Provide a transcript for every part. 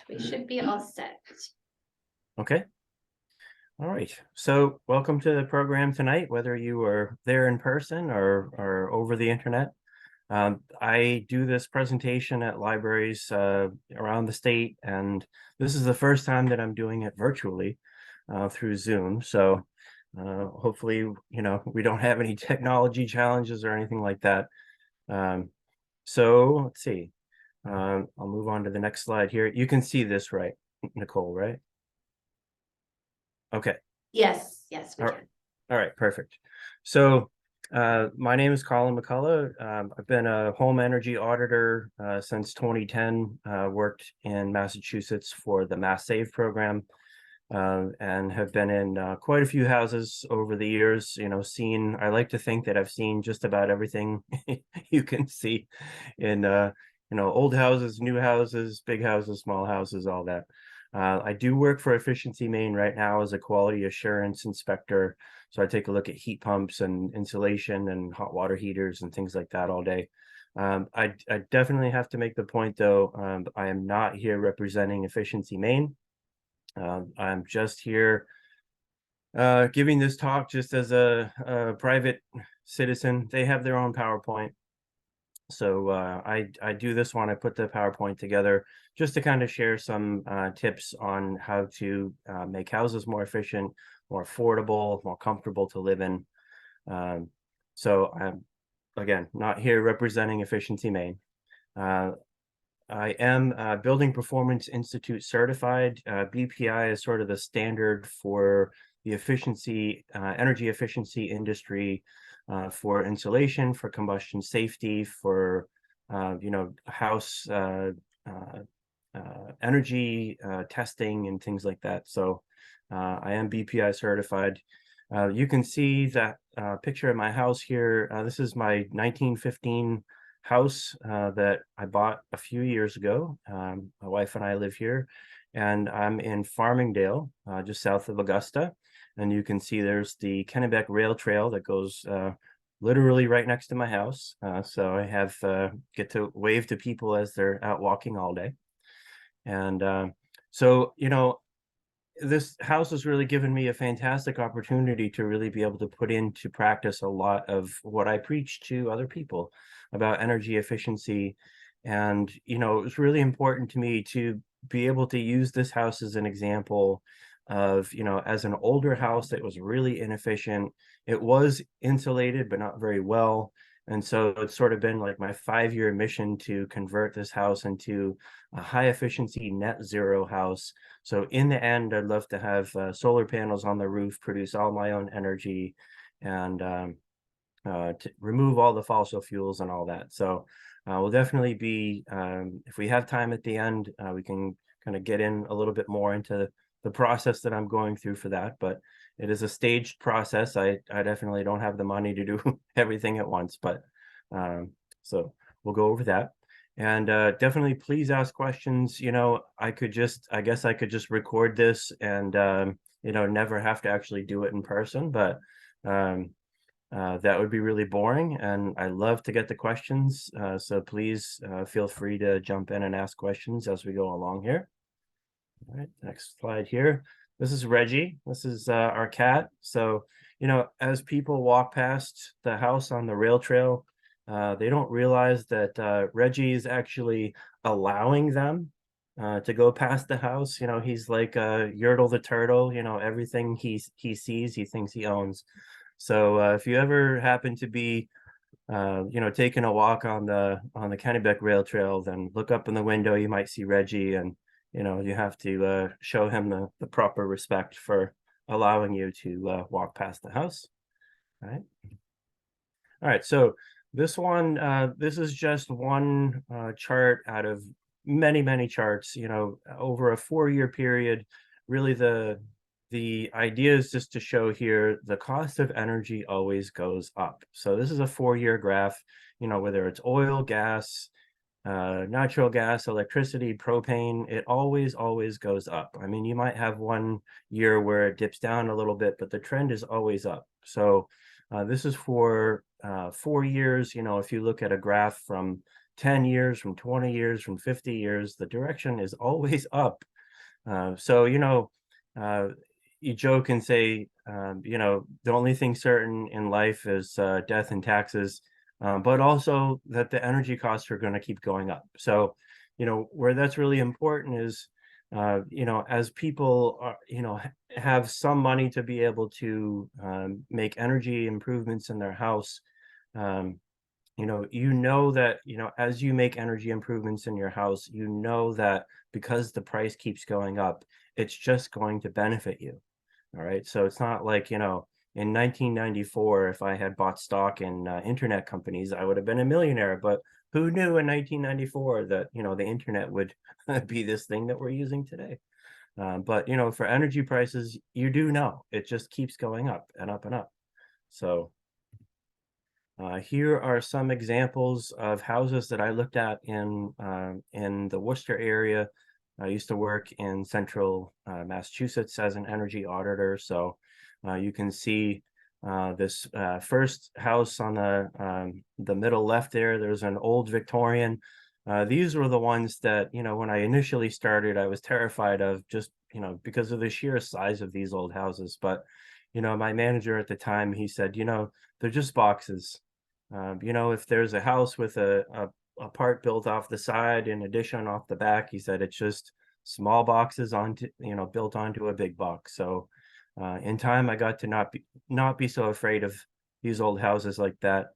We should be all set. Okay. All right. So welcome to the program tonight, whether you are there in person or over the internet. I do this presentation at libraries around the state, and this is the first time that I'm doing it virtually through Zoom. So hopefully, we don't have any technology challenges or anything like that. So let's see. I'll move on to the next slide here. You can see this, right, Nicole, right? Okay. Yes, yes, we All can. all right, perfect. So my name is Colin McCullough. I've been a home energy auditor since 2010, worked in Massachusetts for the Mass Save program, and have been in quite a few houses over the years, I like to think that I've seen just about everything you can see in, old houses, new houses, big houses, small houses, all that. I do work for Efficiency Maine right now as a quality assurance inspector. So I take a look at heat pumps and insulation and hot water heaters and things like that all day. I definitely have to make the point, though, I am not here representing Efficiency Maine. I'm just here giving this talk just as a private citizen. They have their own PowerPoint. So I do this one. I put the PowerPoint together just to kind of share some tips on how to make houses more efficient, more affordable, more comfortable to live in. So I'm, again, not here representing Efficiency Maine. I am Building Performance Institute certified. BPI is sort of the standard for the energy efficiency industry, for insulation, for combustion safety, for house energy testing and things like that. So I am BPI certified. You can see that picture of my house here. This is my 1915 house that I bought a few years ago. My wife and I live here, and I'm in Farmingdale, just south of Augusta. And you can see there's the Kennebec Rail Trail that goes literally right next to my house. So I have get to wave to people as they're out walking all day. And so, this house has really given me a fantastic opportunity to really be able to put into practice a lot of what I preach to other people about energy efficiency. And, it was really important to me to be able to use this house as an example of, as an older house that was really inefficient. It was insulated, but not very well. And so it's sort of been like my 5-year mission to convert this house into a high efficiency net zero house. So in the end, I'd love to have solar panels on the roof, produce all my own energy, and to remove all the fossil fuels and all that. So we'll definitely be, if we have time at the end, we can kind of get in a little bit more into the process that I'm going through for that. But it is a staged process. I definitely don't have the money to do everything at once, but so we'll go over that. And definitely please ask questions. I guess I could just record this and never have to actually do it in person, but that would be really boring, and I love to get the questions. So please feel free to jump in and ask questions as we go along here. All right, next slide here. This is Reggie. This is our cat. So, as people walk past the house on the rail trail, they don't realize that Reggie is actually allowing them to go past the house. He's like Yertle the turtle. Everything he sees, he thinks he owns. So if you ever happen to be taking a walk on the Kennebec Rail Trail, then look up in the window. You might see Reggie, and you have to show him the proper respect for allowing you to walk past the house. All right. So this one, this is just one chart out of many charts. Over a 4-year period. Really, the idea is just to show here the cost of energy always goes up. So this is a 4-year graph. Whether it's oil, gas, natural gas, electricity, propane, it always goes up. I mean, you might have one year where it dips down a little bit, but the trend is always up. So this is for 4 years. If you look at a graph from 10 years, from 20 years, from 50 years, the direction is always up. So, you joke and say, the only thing certain in life is death and taxes, but also that the energy costs are going to keep going up. So, where that's really important is, as people are, have some money to be able to make energy improvements in their house. Um, that, as you make energy improvements in your house, that because the price keeps going up, it's just going to benefit you. All right. So it's not like, in 1994, if I had bought stock in internet companies, I would have been a millionaire. But who knew in 1994 that, the internet would be this thing that we're using today? But, for energy prices, you do know it just keeps going up and up and up. So here are some examples of houses that I looked at in the Worcester area. I used to work in central Massachusetts as an energy auditor. So you can see this first house on the middle left there. There's an old Victorian. These were the ones that, when I initially started, I was terrified of, just, because of the sheer size of these old houses. But, my manager at the time, he said, they're just boxes. If there's a house with a part built off the side, in addition off the back, he said it's just small boxes built onto a big box. So in time, I got to not be so afraid of these old houses like that.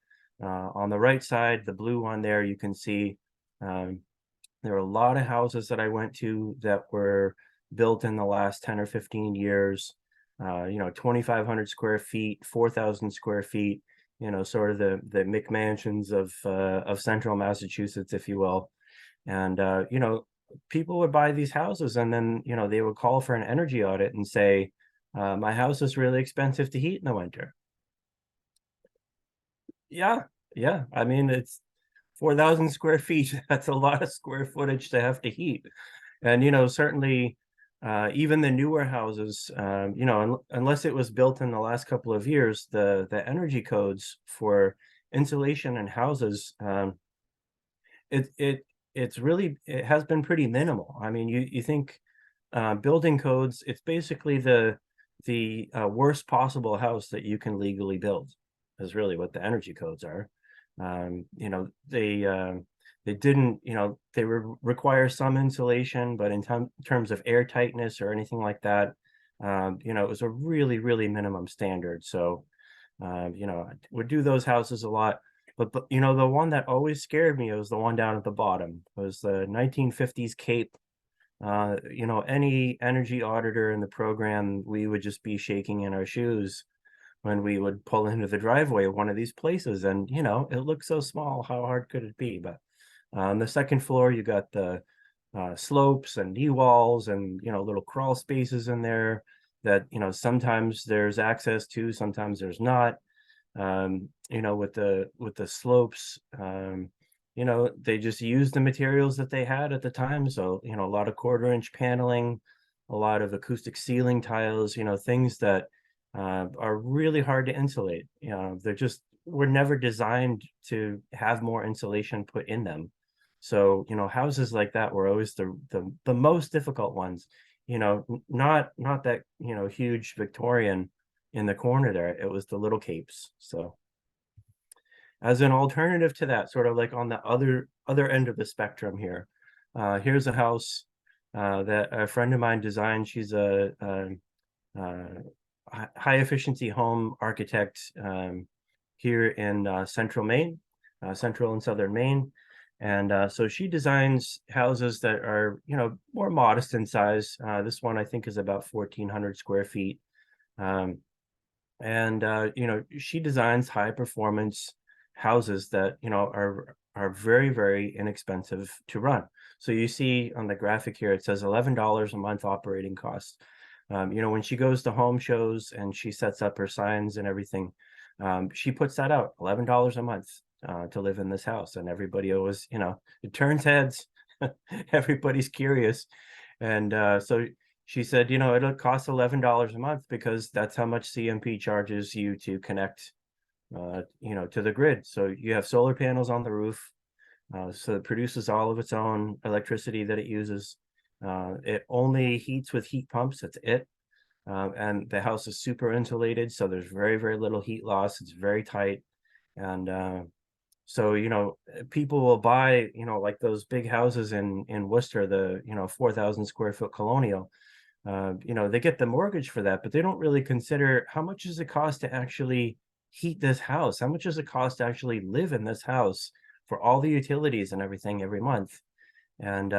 On the right side, the blue one there, you can see there are a lot of houses that I went to that were built in the last 10 or 15 years. 2,500 square feet, 4,000 square feet. Sort of the McMansions of central Massachusetts, if you will. And people would buy these houses, and then they would call for an energy audit and say, my house is really expensive to heat in the winter. Yeah, yeah. I mean, it's 4,000 square feet. That's a lot of square footage to have to heat. And certainly even the newer houses, unless it was built in the last couple of years, the energy codes for insulation in houses, it has been pretty minimal. I mean, you think building codes, it's basically the worst possible house that you can legally build, is really what the energy codes are. They didn't, they require some insulation, but in terms of air tightness or anything like that, it was a really, really minimum standard. So, I would do those houses a lot. But, the one that always scared me was the one down at the bottom. It was the 1950s Cape. Any energy auditor in the program, we would just be shaking in our shoes when we would pull into the driveway of one of these places. And, it looked so small. How hard could it be? But on the second floor, you got the slopes and knee walls and, little crawl spaces in there that, sometimes there's access to, sometimes there's not. With the slopes, they just used the materials that they had at the time. So, a lot of 1/4-inch paneling, a lot of acoustic ceiling tiles, things that are really hard to insulate. Were never designed to have more insulation put in them. So, houses like that were always the most difficult ones. Not that, huge Victorian in the corner there. It was the little capes. So as an alternative to that, sort of like on the other end of the spectrum here, here's a house that a friend of mine designed. She's a high efficiency home architect here in central Maine, central and southern Maine. And so she designs houses that are, more modest in size. This one I think is about 1,400 square feet. And she designs high performance houses that, are very, very inexpensive to run. So you see on the graphic here, it says $11 a month operating costs. When she goes to home shows and she sets up her signs and everything, she puts that out, $11 a month to live in this house. And everybody always, it turns heads. Everybody's curious. And so she said, it'll cost $11 a month because that's how much CMP charges you to connect, to the grid. So you have solar panels on the roof. So it produces all of its own electricity that it uses. It only heats with heat pumps. That's it. And the house is super insulated, so there's very, very little heat loss. It's very tight. And so, people will buy, like those big houses in Worcester, the, 4,000 square foot colonial. They get the mortgage for that, but they don't really consider how much does it cost to actually heat this house? How much does it cost to actually live in this house for all the utilities and everything every month? And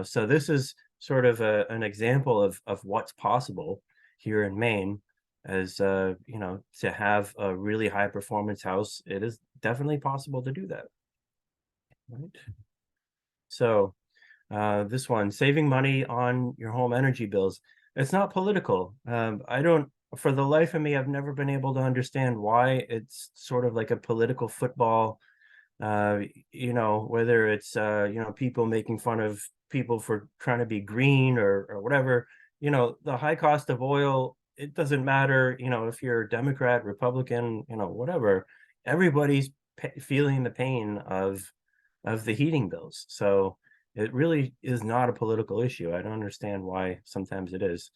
so this is sort of an example of what's possible here in Maine, as to have a really high performance house. It is definitely possible to do that. Right. So this one, saving money on your home energy bills. It's not political. I don't, for the life of me, I've never been able to understand why it's sort of like a political football. Whether it's people making fun of people for trying to be green or whatever. The high cost of oil, it doesn't matter, if you're Democrat, Republican, whatever. Everybody's feeling the pain of the heating bills. So it really is not a political issue. I don't understand why sometimes it is.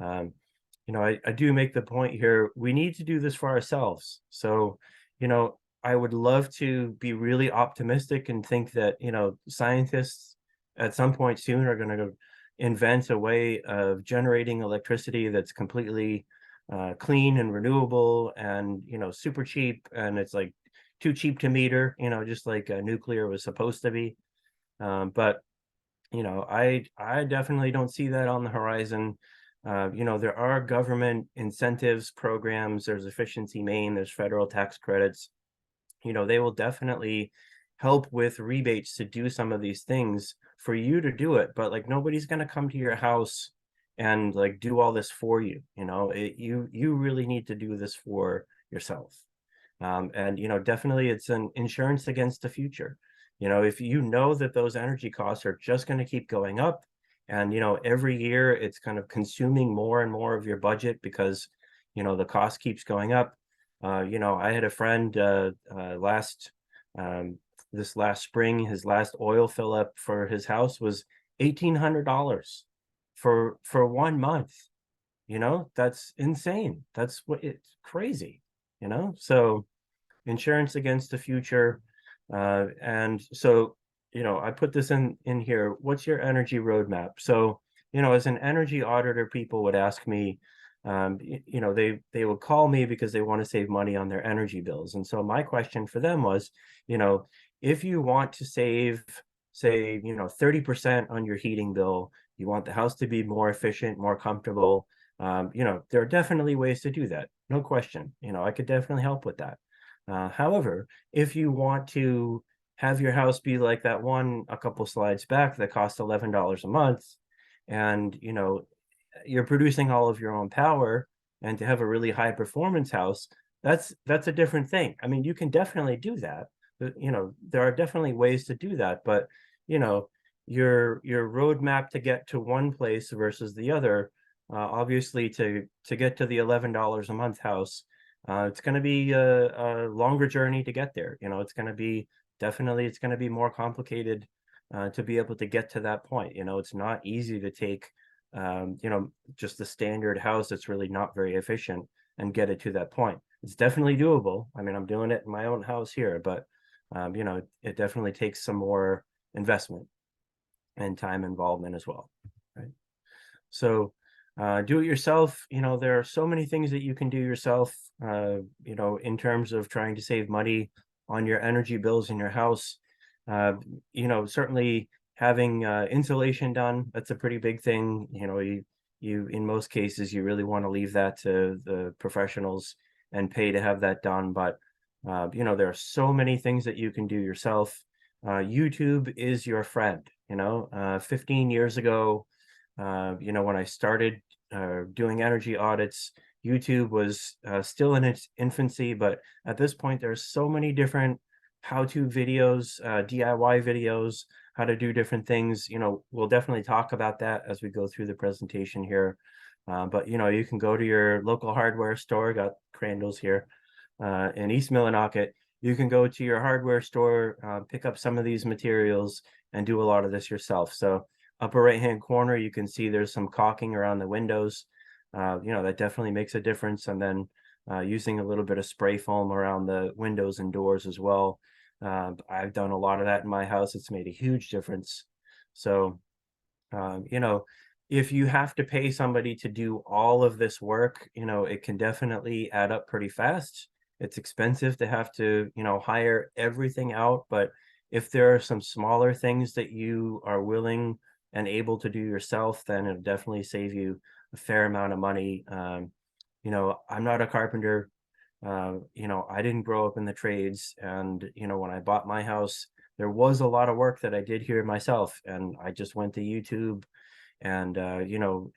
I do make the point here, we need to do this for ourselves. So, I would love to be really optimistic and think that, scientists at some point soon are going to invent a way of generating electricity that's completely clean and renewable and, super cheap. And it's like too cheap to meter, just like nuclear was supposed to be. But I definitely don't see that on the horizon. There are government incentives programs. There's Efficiency Maine. There's federal tax credits. They will definitely help with rebates to do some of these things for you to do it. But like nobody's going to come to your house and like do all this for you. You really need to do this for yourself. And definitely it's an insurance against the future. If you know that those energy costs are just going to keep going up, and every year it's kind of consuming more and more of your budget because the cost keeps going up. I had a friend this last spring, his last oil fill up for his house was $1,800 for 1 month. That's insane. That's what it's crazy. So insurance against the future. And so, I put this in here. What's your energy roadmap? So, as an energy auditor, people would ask me, they would call me because they want to save money on their energy bills. And so my question for them was, if you want to save, say, 30% on your heating bill, you want the house to be more efficient, more comfortable. There are definitely ways to do that. No question. I could definitely help with that. However, if you want to have your house be like that one a couple slides back that costs $11 a month, and you're producing all of your own power, and to have a really high performance house, that's a different thing. I mean, you can definitely do that. There are definitely ways to do that, but your roadmap to get to one place versus the other, obviously to get to the $11 a month house, it's going to be a longer journey to get there. It's going to be it's going to be more complicated to be able to get to that point. It's not easy to take just the standard house that's really not very efficient and get it to that point. It's definitely doable. I mean, I'm doing it in my own house here, but it definitely takes some more investment and time involvement as well. Right. So do it yourself. There are so many things that you can do yourself, in terms of trying to save money on your energy bills in your house. Certainly having insulation done, that's a pretty big thing. You in most cases, you really want to leave that to the professionals and pay to have that done. But, there are so many things that you can do yourself. YouTube is your friend. 15 years ago, when I started doing energy audits, YouTube was still in its infancy, but at this point, there's so many different how-to videos, DIY videos, how to do different things. We'll definitely talk about that as we go through the presentation here. But, you can go to your local hardware store, got Crandall's here, in East Millinocket. you can go to your hardware store, pick up some of these materials and do a lot of this yourself. So upper right-hand corner, you can see there's some caulking around the windows. That definitely makes a difference. And then using a little bit of spray foam around the windows and doors as well. I've done a lot of that in my house. It's made a huge difference. So, if you have to pay somebody to do all of this work, it can definitely add up pretty fast. It's expensive to have to, hire everything out. But if there are some smaller things that you are willing and able to do yourself, then it'll definitely save you a fair amount of money. I'm not a carpenter. I didn't grow up in the trades. And, when I bought my house, there was a lot of work that I did here myself. And I just went to YouTube and,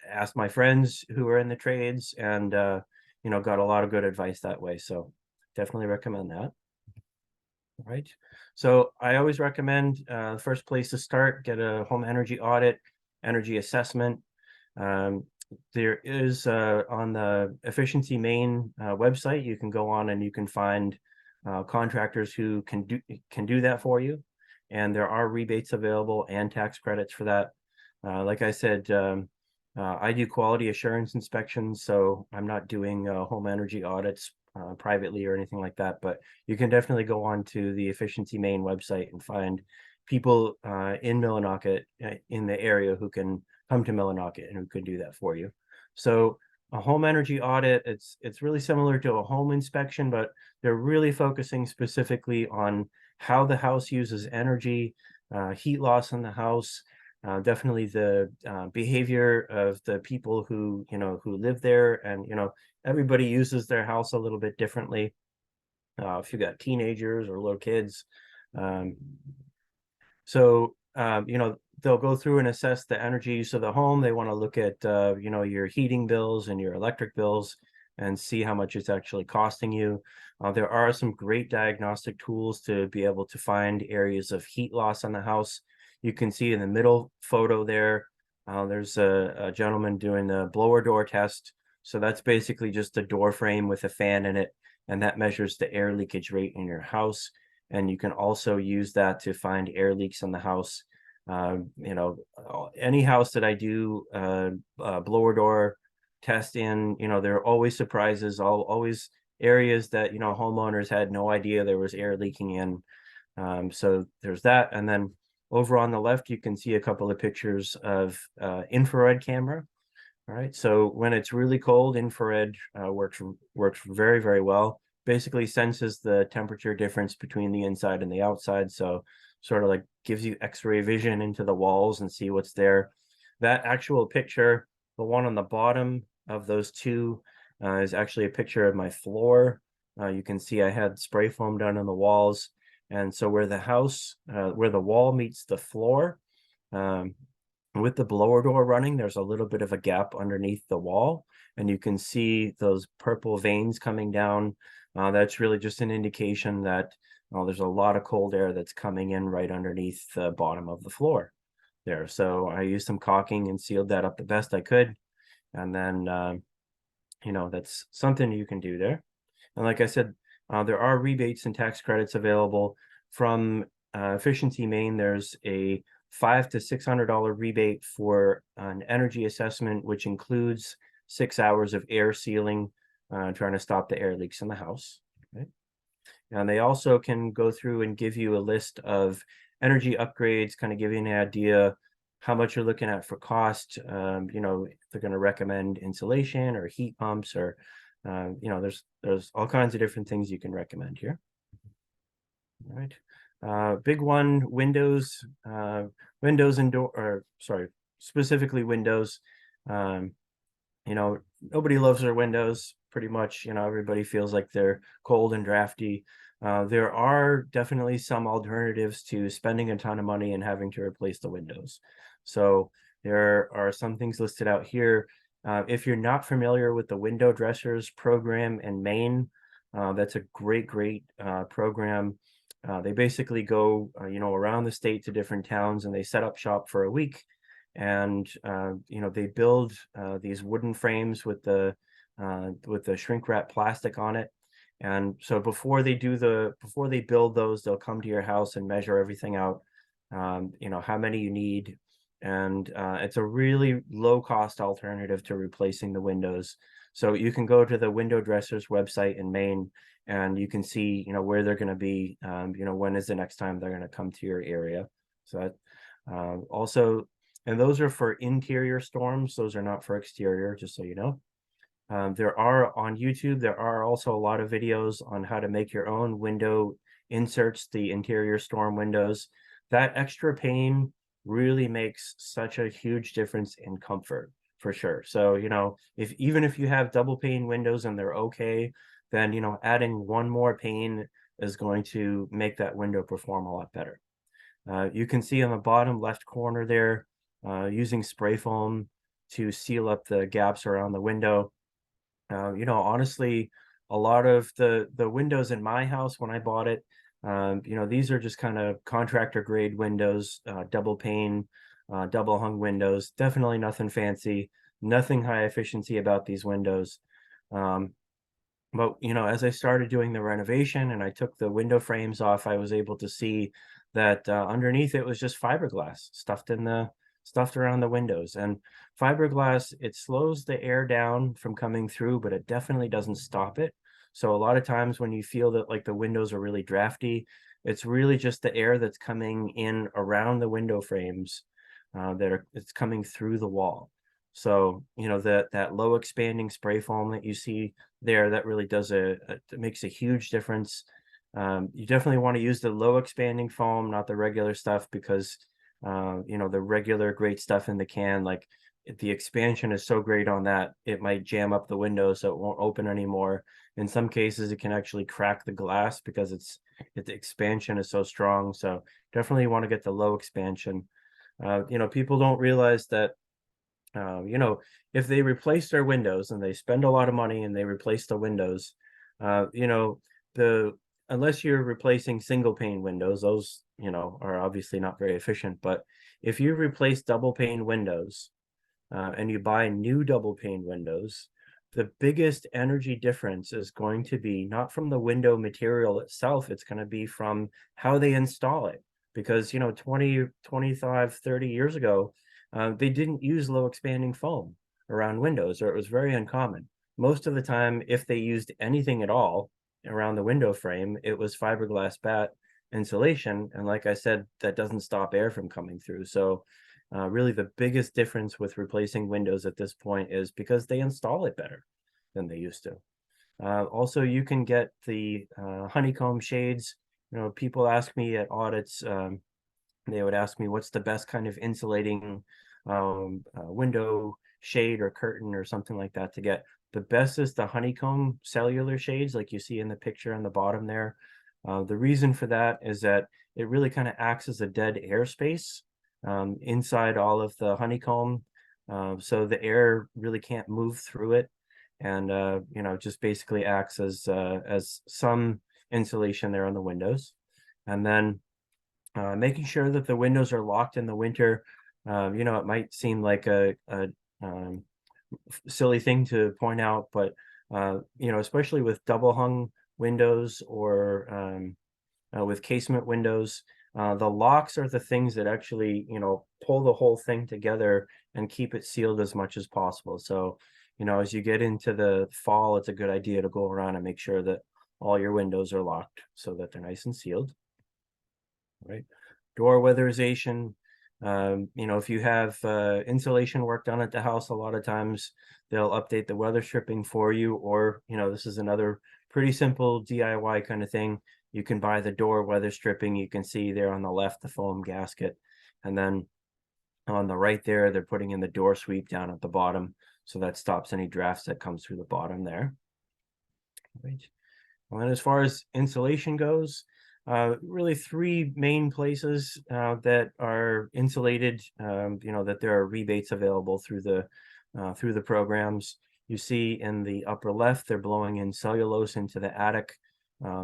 asked my friends who are in the trades and, got a lot of good advice that way. So definitely recommend that. All right. So I always recommend the first place to start, get a home energy audit, energy assessment. There is on the Efficiency Maine website, you can go on and you can find contractors who can do that for you. And there are rebates available and tax credits for that. Like I said, I do quality assurance inspections, so I'm not doing home energy audits privately or anything like that. But you can definitely go on to the Efficiency Maine website and find people in Millinocket in the area who can come to Millinocket and who could do that for you. So a home energy audit, it's really similar to a home inspection, but they're really focusing specifically on how the house uses energy, heat loss in the house, definitely the behavior of the people who live there, and everybody uses their house a little bit differently. If you got teenagers or little kids, um, so they'll go through and assess the energy use of the home. They want to look at your heating bills and your electric bills and see how much it's actually costing you. There are some great diagnostic tools to be able to find areas of heat loss on the house. You can see in the middle photo there, there's a gentleman doing the blower door test. So that's basically just a door frame with a fan in it, and that measures the air leakage rate in your house. And you can also use that to find air leaks in the house. Any house that I do blower door test in, there are always surprises, always areas that homeowners had no idea there was air leaking in. So there's that. And then over on the left, you can see a couple of pictures of infrared camera. All right. So when it's really cold, infrared works very, very well. Basically senses the temperature difference between the inside and the outside. So sort of like gives you X-ray vision into the walls and see what's there. That actual picture, the one on the bottom of those two, is actually a picture of my floor. You can see I had spray foam done on the walls. And so where the wall meets the floor, with the blower door running, there's a little bit of a gap underneath the wall, and you can see those purple veins coming down. That's really just an indication that there's a lot of cold air that's coming in right underneath the bottom of the floor there. So I used some caulking and sealed that up the best I could. And then, that's something you can do there. And like I said, there are rebates and tax credits available from Efficiency Maine. There's a $500 to $600 rebate for an energy assessment, which includes 6 hours of air sealing, trying to stop the air leaks in the house. Okay? And they also can go through and give you a list of energy upgrades, kind of give you an idea how much you're looking at for cost. If they're going to recommend insulation or heat pumps, or there's all kinds of different things you can recommend here. All right. Big one, windows and door, or sorry, specifically windows. Nobody loves their windows pretty much. Everybody feels like they're cold and drafty. There are definitely some alternatives to spending a ton of money and having to replace the windows. So there are some things listed out here. If you're not familiar with the window dressers program in Maine, that's a great program. They basically go, around the state to different towns, and they set up shop for a week. And, they build these wooden frames with the shrink wrap plastic on it. And so before they build those, they'll come to your house and measure everything out, how many you need. And it's a really low cost alternative to replacing the windows. So you can go to the window dressers website in Maine, and you can see, where they're going to be, when is the next time they're going to come to your area. So that also, and those are for interior storms. Those are not for exterior, just so you know. There are on YouTube, there are also a lot of videos on how to make your own window inserts, the interior storm windows. That extra pane really makes such a huge difference in comfort, for sure. So, even if you have double pane windows and they're okay, then, adding one more pane is going to make that window perform a lot better. You can see on the bottom left corner there, using spray foam to seal up the gaps around the window. Honestly, a lot of the windows in my house when I bought it, these are just kind of contractor grade windows, double pane, double hung windows. Definitely nothing fancy, nothing high efficiency about these windows. But as I started doing the renovation and I took the window frames off, I was able to see that underneath it was just fiberglass stuffed around the windows. And fiberglass, it slows the air down from coming through, but it definitely doesn't stop it. So a lot of times when you feel that like the windows are really drafty, it's really just the air that's coming in around the window frames, it's coming through the wall. So that low expanding spray foam that you see there, that really does it makes a huge difference. You definitely want to use the low expanding foam, not the regular stuff, because the regular great stuff in the can, like the expansion is so great on that, it might jam up the window so it won't open anymore. In some cases, it can actually crack the glass because the expansion is so strong. So definitely want to get the low expansion. People don't realize that if they replace their windows and they spend a lot of money and they replace the windows, the unless you're replacing single pane windows, those are obviously not very efficient. But if you replace double pane windows, and you buy new double pane windows, the biggest energy difference is going to be not from the window material itself, it's going to be from how they install it. Because 20, 25, 30 years ago, they didn't use low expanding foam around windows, or it was very uncommon. Most of the time, if they used anything at all around the window frame, it was fiberglass batt insulation. And like I said, that doesn't stop air from coming through. So really the biggest difference with replacing windows at this point is because they install it better than they used to. Also, you can get the honeycomb shades. People ask me at audits, they would ask me what's the best kind of insulating window shade or curtain or something like that to get. The best is the honeycomb cellular shades, like you see in the picture on the bottom there. The reason for that is that it really kind of acts as a dead airspace inside all of the honeycomb, so the air really can't move through it, and just basically acts as some insulation there on the windows. And then making sure that the windows are locked in the winter. It might seem like a silly thing to point out, but especially with double hung windows or with casement windows, the locks are the things that actually pull the whole thing together and keep it sealed as much as possible. So as you get into the fall, it's a good idea to go around and make sure that all your windows are locked so that they're nice and sealed. Right. Door weatherization. If you have insulation work done at the house, a lot of times they'll update the weather stripping for you, or this is another pretty simple DIY kind of thing. You can buy the door weather stripping. You can see there on the left the foam gasket, and then on the right there they're putting in the door sweep down at the bottom, so that stops any drafts that comes through the bottom there. Right. And then as far as insulation goes, really three main places that are insulated, that there are rebates available through the programs. You see in the upper left, they're blowing in cellulose into the attic,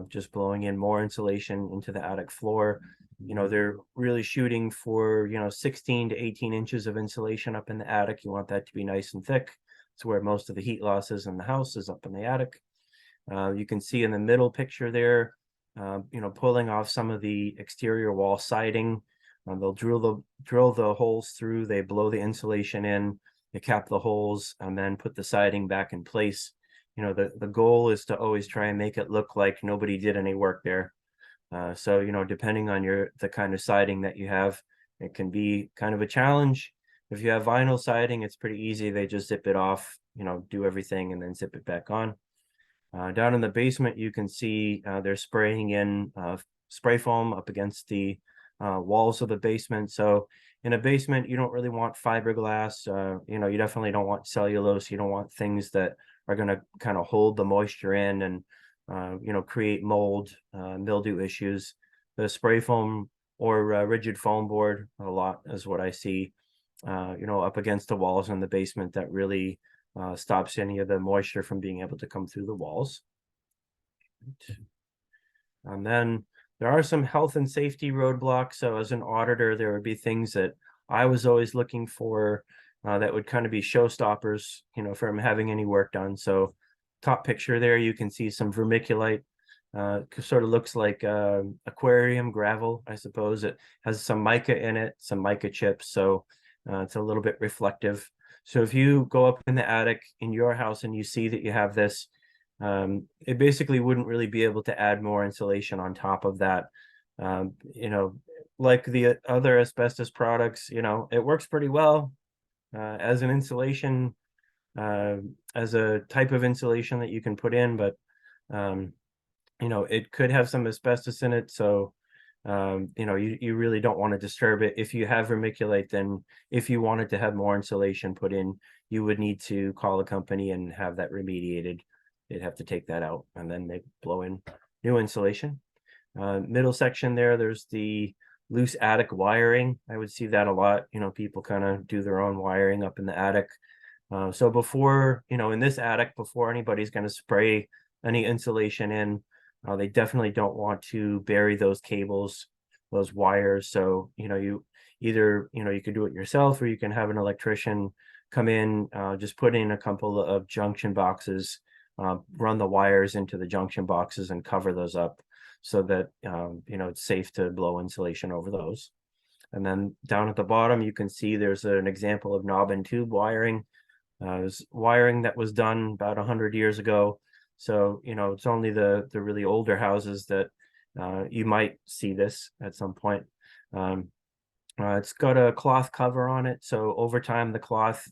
just blowing in more insulation into the attic floor. They're really shooting for 16 to 18 inches of insulation up in the attic. You want that to be nice and thick. It's where most of the heat loss is in the house, is up in the attic. You can see in the middle picture there, pulling off some of the exterior wall siding. They'll drill the holes through, they blow the insulation in, they cap the holes, and then put the siding back in place. The goal is to always try and make it look like nobody did any work there. So, depending on the kind of siding that you have, it can be kind of a challenge. If you have vinyl siding, it's pretty easy. They just zip it off, do everything and then zip it back on. Down in the basement, you can see they're spraying in spray foam up against the walls of the basement. So in a basement, you don't really want fiberglass. You definitely don't want cellulose. You don't want things that are going to kind of hold the moisture in and create mold, mildew issues. The spray foam or rigid foam board a lot is what I see, up against the walls in the basement that really stops any of the moisture from being able to come through the walls. And then there are some health and safety roadblocks. So as an auditor, there would be things that I was always looking for that would kind of be showstoppers, from having any work done. So top picture there, you can see some vermiculite. Sort of looks like aquarium gravel, I suppose. It has some mica in it, some mica chips. So it's a little bit reflective. So if you go up in the attic in your house and you see that you have this, it basically wouldn't really be able to add more insulation on top of that. Like the other asbestos products, it works pretty well as an insulation, as a type of insulation that you can put in, but it could have some asbestos in it. So you really don't want to disturb it. If you have vermiculite, then if you wanted to have more insulation put in, you would need to call a company and have that remediated. They'd have to take that out and then they blow in new insulation. Middle section there's the loose attic wiring. I would see that a lot. People kind of do their own wiring up in the attic. So before, in this attic, before anybody's going to spray any insulation in, they definitely don't want to bury those cables, those wires. So, you either, you can do it yourself or you can have an electrician come in, just put in a couple of junction boxes, run the wires into the junction boxes and cover those up so that, it's safe to blow insulation over those. And then down at the bottom, you can see there's an example of knob and tube wiring. It's wiring that was done about 100 years ago. So, it's only the really older houses that you might see this at some point. It's got a cloth cover on it. So over time, the cloth,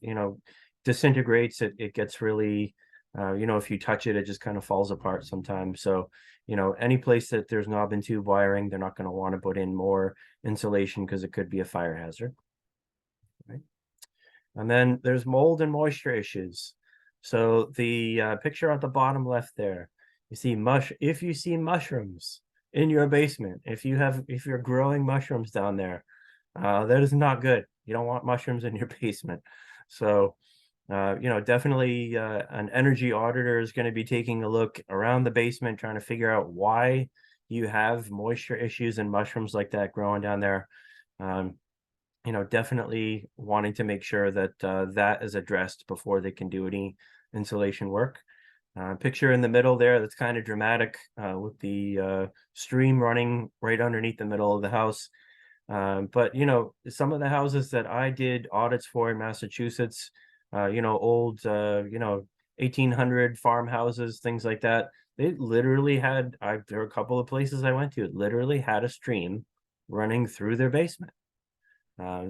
disintegrates. It gets really, if you touch it, it just kind of falls apart sometimes. So, any place that there's knob and tube wiring, they're not going to want to put in more insulation because it could be a fire hazard. Right. And then there's mold and moisture issues. So the picture at the bottom left there, you see if you see mushrooms in your basement, if you're growing mushrooms down there, that is not good. You don't want mushrooms in your basement. So, definitely an energy auditor is going to be taking a look around the basement, trying to figure out why you have moisture issues and mushrooms like that growing down there. Definitely wanting to make sure that that is addressed before they can do any insulation work. Picture in the middle there, that's kind of dramatic with the stream running right underneath the middle of the house. But, some of the houses that I did audits for in Massachusetts, old, 1800 farmhouses, things like that, they literally had, there were a couple of places I went to, it literally had a stream running through their basement.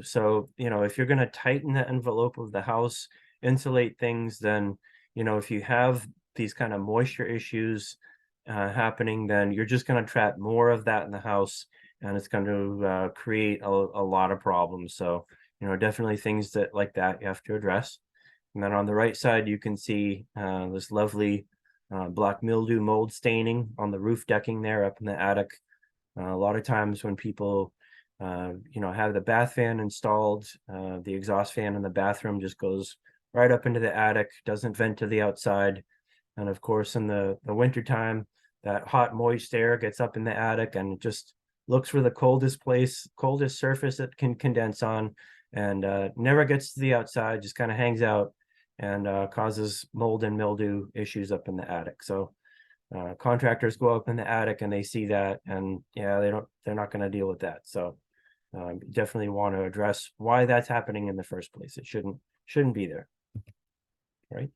So, if you're going to tighten the envelope of the house, insulate things, then, if you have these kind of moisture issues happening, then you're just going to trap more of that in the house and it's going to create a lot of problems. So, definitely things like that you have to address. And then on the right side, you can see this lovely black mildew mold staining on the roof decking there up in the attic. A lot of times when people have the bath fan installed, the exhaust fan in the bathroom just goes right up into the attic, doesn't vent to the outside. And of course, in the winter time, that hot, moist air gets up in the attic and it just looks for the coldest surface it can condense on, and never gets to the outside, just kind of hangs out and causes mold and mildew issues up in the attic. So Contractors go up in the attic and they see that, and yeah, they're not going to deal with that. So definitely want to address why that's happening in the first place. It shouldn't be there, right?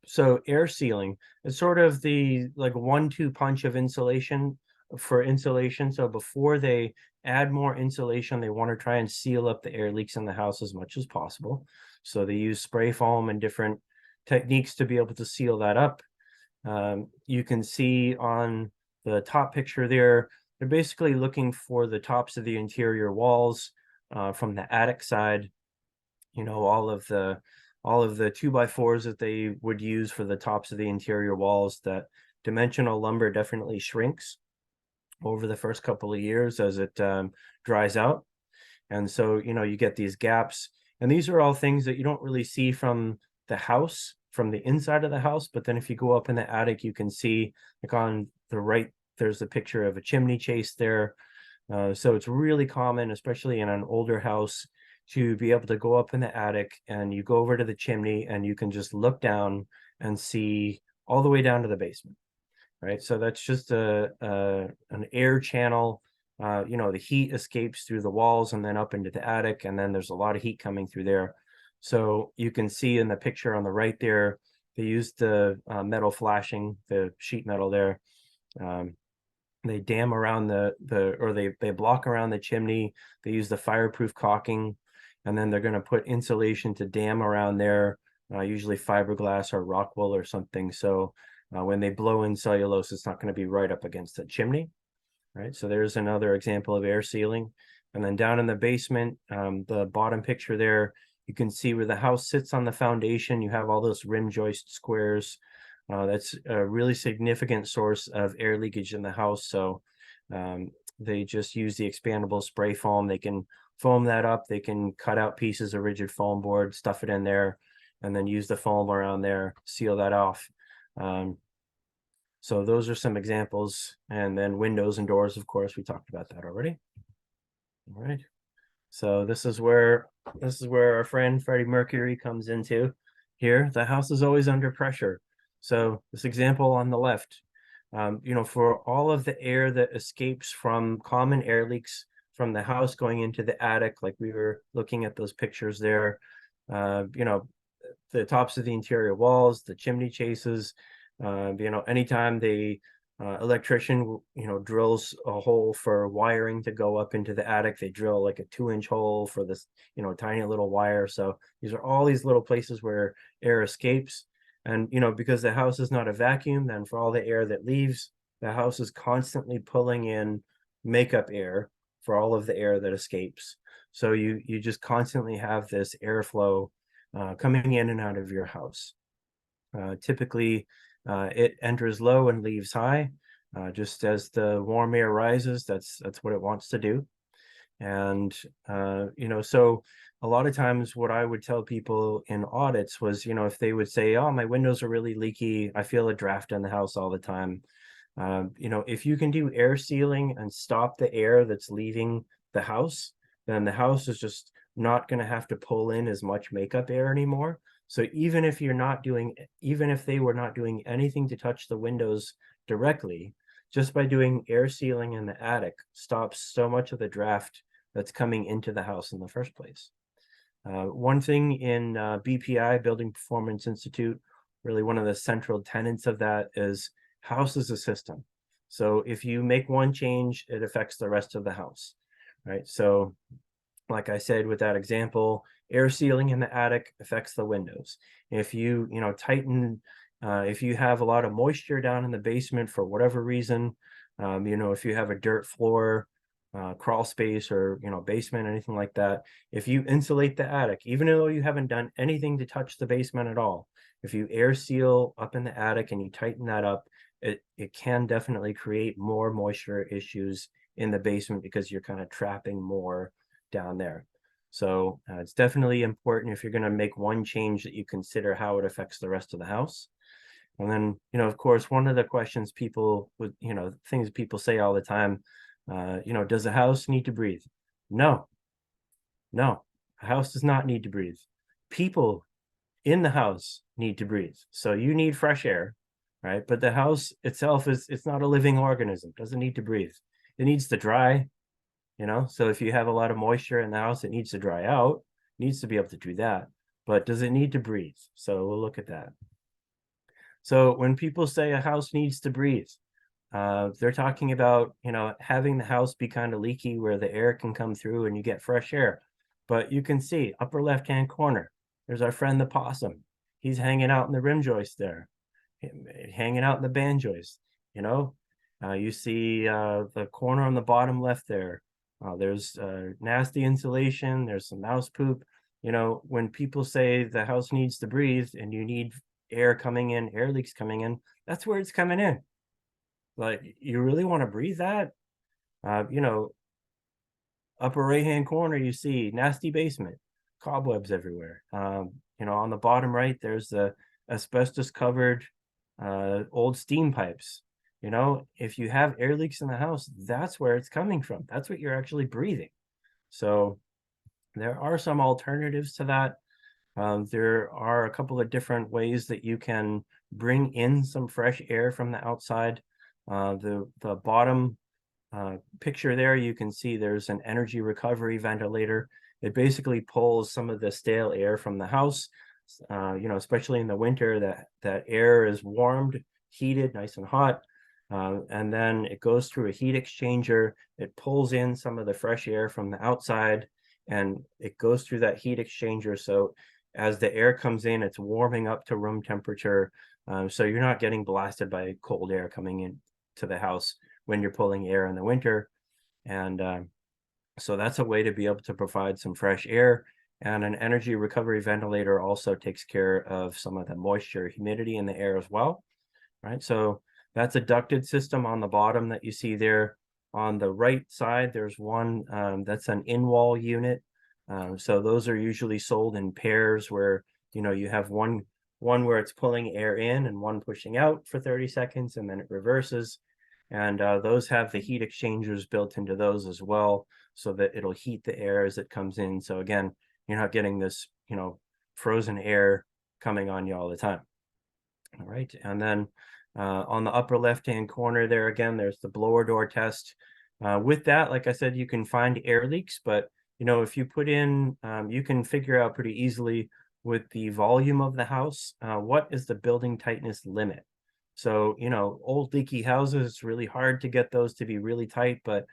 So air sealing is sort of the like 1-2 punch of insulation for insulation. So before they add more insulation, they want to try and seal up the air leaks in the house as much as possible. So they use spray foam and different techniques to be able to seal that up. You can see on the top picture there, they're basically looking for the tops of the interior walls from the attic side. You know, all of the 2x4s that they would use for the tops of the interior walls. That dimensional lumber definitely shrinks over the first couple of years as it dries out. And so, you know, you get these gaps. And these are all things that you don't really see from the house, from the inside of the house. But then if you go up in the attic, you can see, like on the right, there's a picture of a chimney chase there. So it's really common, especially in an older house, to be able to go up in the attic and you go over to the chimney and you can just look down and see all the way down to the basement, right? So that's just an air channel. You know, the heat escapes through the walls and then up into the attic, and then there's a lot of heat coming through there. So you can see in the picture on the right there, they used the metal flashing, the sheet metal there. They dam around they block around the chimney. They use the fireproof caulking, and then they're going to put insulation to dam around there, usually fiberglass or rock wool or something. So when they blow in cellulose, it's not going to be right up against the chimney, right? So there's another example of air sealing. And then down in the basement, the bottom picture there, you can see where the house sits on the foundation. You have all those rim joist squares. That's a really significant source of air leakage in the house. So they just use the expandable spray foam. They can foam that up. They can cut out pieces of rigid foam board, stuff it in there, and then use the foam around there, seal that off. So those are some examples. And then windows and doors, of course, we talked about that already. All right. So this is where our friend Freddie Mercury comes into here. The house is always under pressure. So this example on the left, you know, for all of the air that escapes from common air leaks from the house going into the attic, like we were looking at those pictures there, you know, the tops of the interior walls, the chimney chases, you know, anytime the electrician, you know, drills a hole for wiring to go up into the attic, they drill like a 2-inch hole for this, you know, tiny little wire. So these are all these little places where air escapes. And, you know, because the house is not a vacuum, then for all the air that leaves, the house is constantly pulling in makeup air for all of the air that escapes. So you just constantly have this airflow coming in and out of your house. Typically, it enters low and leaves high. Just as the warm air rises, that's what it wants to do. And you know, so a lot of times what I would tell people in audits was, you know, if they would say, oh, my windows are really leaky, I feel a draft in the house all the time. You know, if you can do air sealing and stop the air that's leaving the house, then the house is just not going to have to pull in as much makeup air anymore. So even if they were not doing anything to touch the windows directly, just by doing air sealing in the attic stops so much of the draft that's coming into the house in the first place. One thing in BPI, Building Performance Institute, really one of the central tenets of that is house is a system. So if you make one change, it affects the rest of the house, right? So like I said, with that example, air sealing in the attic affects the windows. If you tighten, if you have a lot of moisture down in the basement for whatever reason, you know, if you have a dirt floor, crawl space, or, you know, basement, anything like that, if you insulate the attic, even though you haven't done anything to touch the basement at all, if you air seal up in the attic and you tighten that up, it can definitely create more moisture issues in the basement because you're kind of trapping more down there. So it's definitely important, if you're going to make one change, that you consider how it affects the rest of the house. And then, you know, of course, one of the questions people would, you know, things people say all the time, you know, does a house need to breathe? No, a house does not need to breathe. People in the house need to breathe. So you need fresh air, right? But the house itself it's not a living organism, doesn't need to breathe. It needs to dry, so if you have a lot of moisture in the house, it needs to dry out, needs to be able to do that. But does it need to breathe? So we'll look at that. So when people say a house needs to breathe, they're talking about, having the house be kind of leaky where the air can come through and you get fresh air. But you can see upper left-hand corner, there's our friend the possum. He's hanging out in the rim joist there, hanging out in the band joist, you see the corner on the bottom left there. There's nasty insulation. There's some mouse poop. When people say the house needs to breathe and you need air coming in, air leaks coming in, that's where it's coming in. Like, you really want to breathe that? Upper right-hand corner, you see nasty basement, cobwebs everywhere. On the bottom right, there's the asbestos covered old steam pipes. If you have air leaks in the house, that's where it's coming from. That's what you're actually breathing. So there are some alternatives to that. There are a couple of different ways that you can bring in some fresh air from the outside. The bottom picture there, you can see there's an energy recovery ventilator. It basically pulls some of the stale air from the house, especially in the winter, that air is warmed, heated, nice and hot. And then it goes through a heat exchanger. It pulls in some of the fresh air from the outside and it goes through that heat exchanger. So as the air comes in, it's warming up to room temperature. So you're not getting blasted by cold air coming in to the house when you're pulling air in the winter. And so that's a way to be able to provide some fresh air. And an energy recovery ventilator also takes care of some of the moisture, humidity in the air as well, right? So that's a ducted system on the bottom that you see there. On the right side, there's one that's an in-wall unit. So those are usually sold in pairs where, you have one where it's pulling air in and one pushing out for 30 seconds and then it reverses. And those have the heat exchangers built into those as well, so that it'll heat the air as it comes in. So again, you're not getting this, frozen air coming on you all the time. All right. And then on the upper left-hand corner there, again, there's the blower door test. With that, like I said, you can find air leaks, but, if you put in, you can figure out pretty easily with the volume of the house, what is the building tightness limit? So, old leaky houses, it's really hard to get those to be really tight, but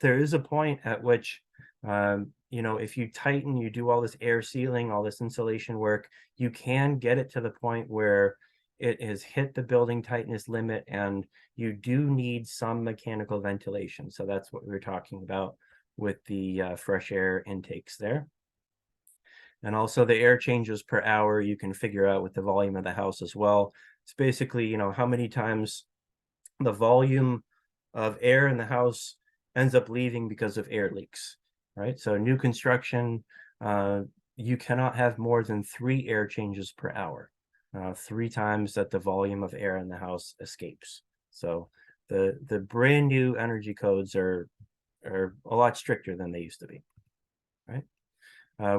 there is a point at which, if you tighten, you do all this air sealing, all this insulation work, you can get it to the point where it has hit the building tightness limit and you do need some mechanical ventilation. So that's what we were talking about with the fresh air intakes there. And also the air changes per hour, you can figure out with the volume of the house as well. It's basically, how many times the volume of air in the house ends up leaving because of air leaks, right? So new construction, you cannot have more than 3 air changes per hour, 3 times that the volume of air in the house escapes. So the brand new energy codes are a lot stricter than they used to be, right?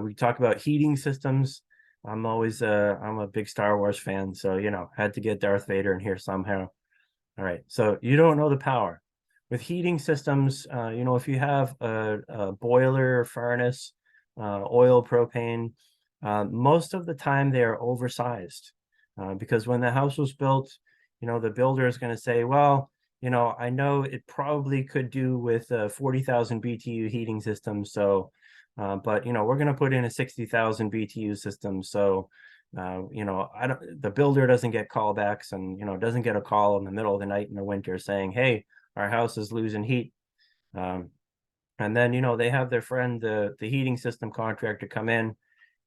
We talk about heating systems. I'm a big Star Wars fan, so had to get Darth Vader in here somehow. All right, so you don't know the power with heating systems. If you have a boiler, furnace, oil, propane, most of the time they are oversized, because when the house was built, the builder is going to say, well, I know it probably could do with a 40,000 BTU heating system, so but we're going to put in a 60,000 BTU system, so the builder doesn't get callbacks and doesn't get a call in the middle of the night in the winter saying, hey, our house is losing heat. And then they have their friend, the heating system contractor, come in,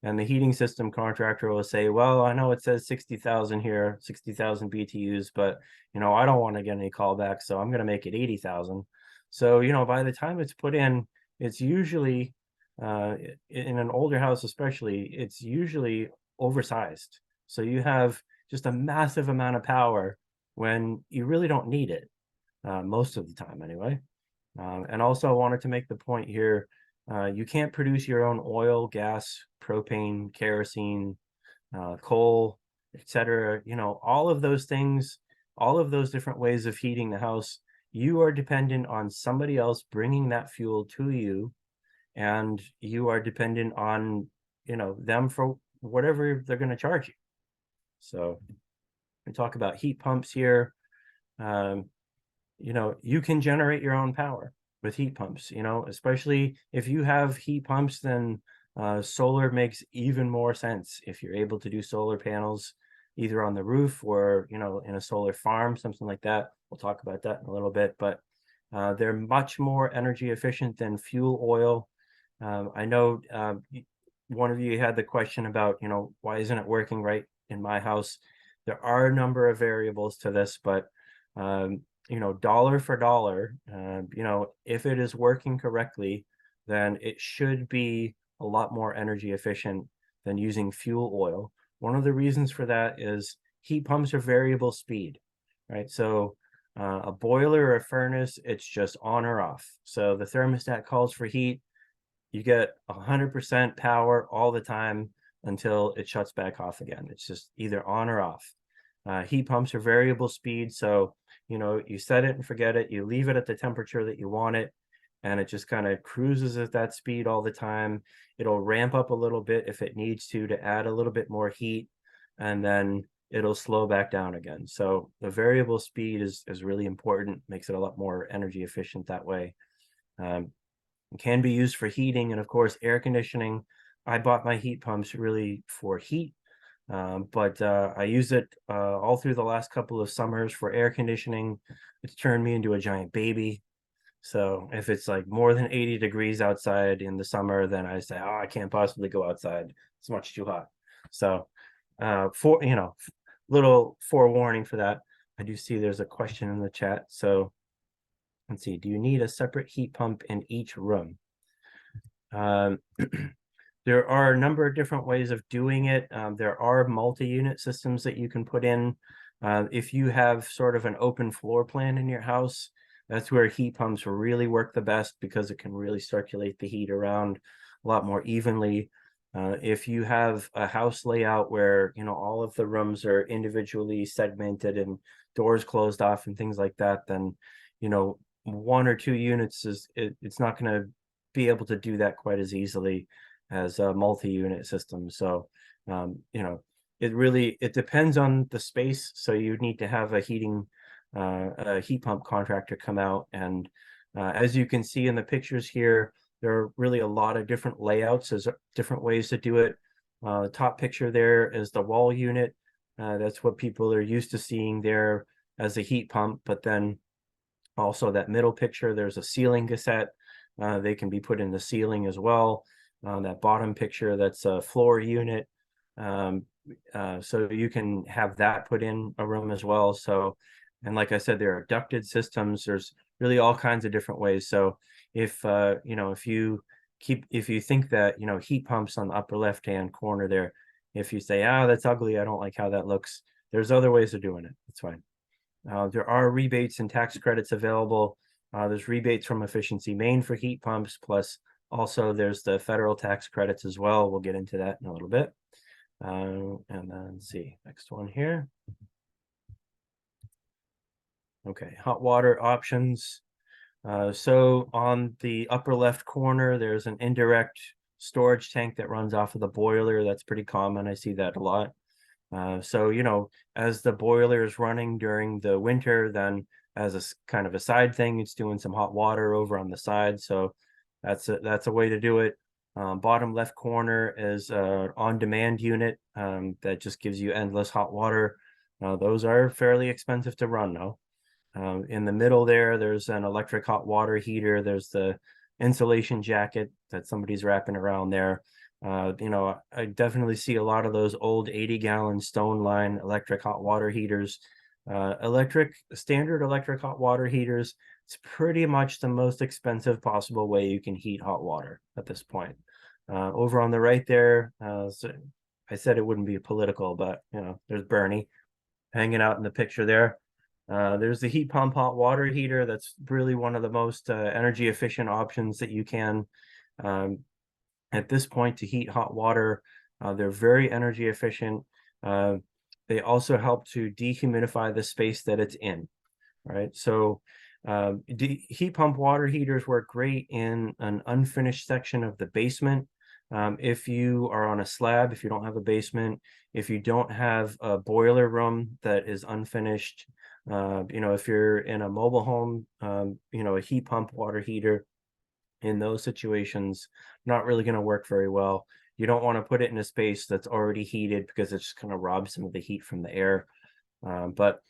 and the heating system contractor will say, well, I know it says 60,000 here, 60,000 BTUs, but I don't want to get any callbacks, so I'm going to make it 80,000. So by the time it's put in, it's usually in an older house especially, it's usually oversized. So you have just a massive amount of power when you really don't need it, most of the time anyway. And also I wanted to make the point here, you can't produce your own oil, gas, propane, kerosene, coal, etc. You know, all of those things, all of those different ways of heating the house, you are dependent on somebody else bringing that fuel to you, and you are dependent on, you know, them for whatever they're going to charge you. So we talk about heat pumps here. Um, you know, you can generate your own power with heat pumps, you know, especially if you have heat pumps, then solar makes even more sense. If you're able to do solar panels either on the roof or, you know, in a solar farm, something like that. We'll talk about that in a little bit, but they're much more energy efficient than fuel oil. I know one of you had the question about, you know, why isn't it working right in my house? There are a number of variables to this, but you know, dollar for dollar, you know, if it is working correctly, then it should be a lot more energy efficient than using fuel oil. One of the reasons for that is heat pumps are variable speed, right? So a boiler or a furnace, it's just on or off. So the thermostat calls for heat, you get 100% power all the time until it shuts back off again. It's just either on or off. Heat pumps are variable speed, so you know, you set it and forget it. You leave it at the temperature that you want it, and it just kind of cruises at that speed all the time. It'll ramp up a little bit if it needs to add a little bit more heat, and then it'll slow back down again. So the variable speed is really important, makes it a lot more energy efficient that way. It can be used for heating and of course air conditioning. I bought my heat pumps really for heat, but I use it all through the last couple of summers for air conditioning. It's turned me into a giant baby. So if it's like more than 80 degrees outside in the summer, then I say, oh, I can't possibly go outside. It's much too hot. So for, you know, little forewarning for that. I do see there's a question in the chat. So let's see, do you need a separate heat pump in each room? There are a number of different ways of doing it. There are multi-unit systems that you can put in. If you have sort of an open floor plan in your house, that's where heat pumps really work the best because it can really circulate the heat around a lot more evenly. If you have a house layout where, you know, all of the rooms are individually segmented and doors closed off and things like that, then, you know, one or two units it's not going to be able to do that quite as easily as a multi-unit system. So you know, it depends on the space. So you need to have a heat pump contractor come out, and as you can see in the pictures here, there are really a lot of different layouts. There's different ways to do it. The top picture there is the wall unit. That's what people are used to seeing there as a heat pump, but then also that middle picture, there's a ceiling cassette. They can be put in the ceiling as well. That bottom picture, that's a floor unit. So you can have that put in a room as well. So, and like I said, there are ducted systems. There's really all kinds of different ways. So if, you know, if you think that, you know, heat pumps on the upper left-hand corner there, if you say, ah, that's ugly, I don't like how that looks, there's other ways of doing it. It's fine. There are rebates and tax credits available. There's rebates from Efficiency Maine for heat pumps, plus also there's the federal tax credits as well. We'll get into that in a little bit. And then see, next one here. Okay, hot water options. So on the upper left corner, there's an indirect storage tank that runs off of the boiler. That's pretty common. I see that a lot. So, you know, as the boiler is running during the winter, then as a kind of a side thing, it's doing some hot water over on the side. So that's a way to do it. Bottom left corner is an on-demand unit that just gives you endless hot water. Those are fairly expensive to run though. In the middle there's an electric hot water heater. There's the insulation jacket that somebody's wrapping around there. You know, I definitely see a lot of those old 80-gallon stone line electric hot water heaters. Standard electric hot water heaters, it's pretty much the most expensive possible way you can heat hot water at this point. Over on the right there, so I said it wouldn't be political, but you know, there's Bernie hanging out in the picture there. There's the heat pump hot water heater. That's really one of the most energy efficient options that you can at this point to heat hot water. They're very energy efficient. They also help to dehumidify the space that it's in, right? So heat pump water heaters work great in an unfinished section of the basement. If you are on a slab, if you don't have a basement, if you don't have a boiler room that is unfinished, if you're in a mobile home, a heat pump water heater in those situations, not really going to work very well. You don't want to put it in a space that's already heated because it's just going to rob some of the heat from the air. But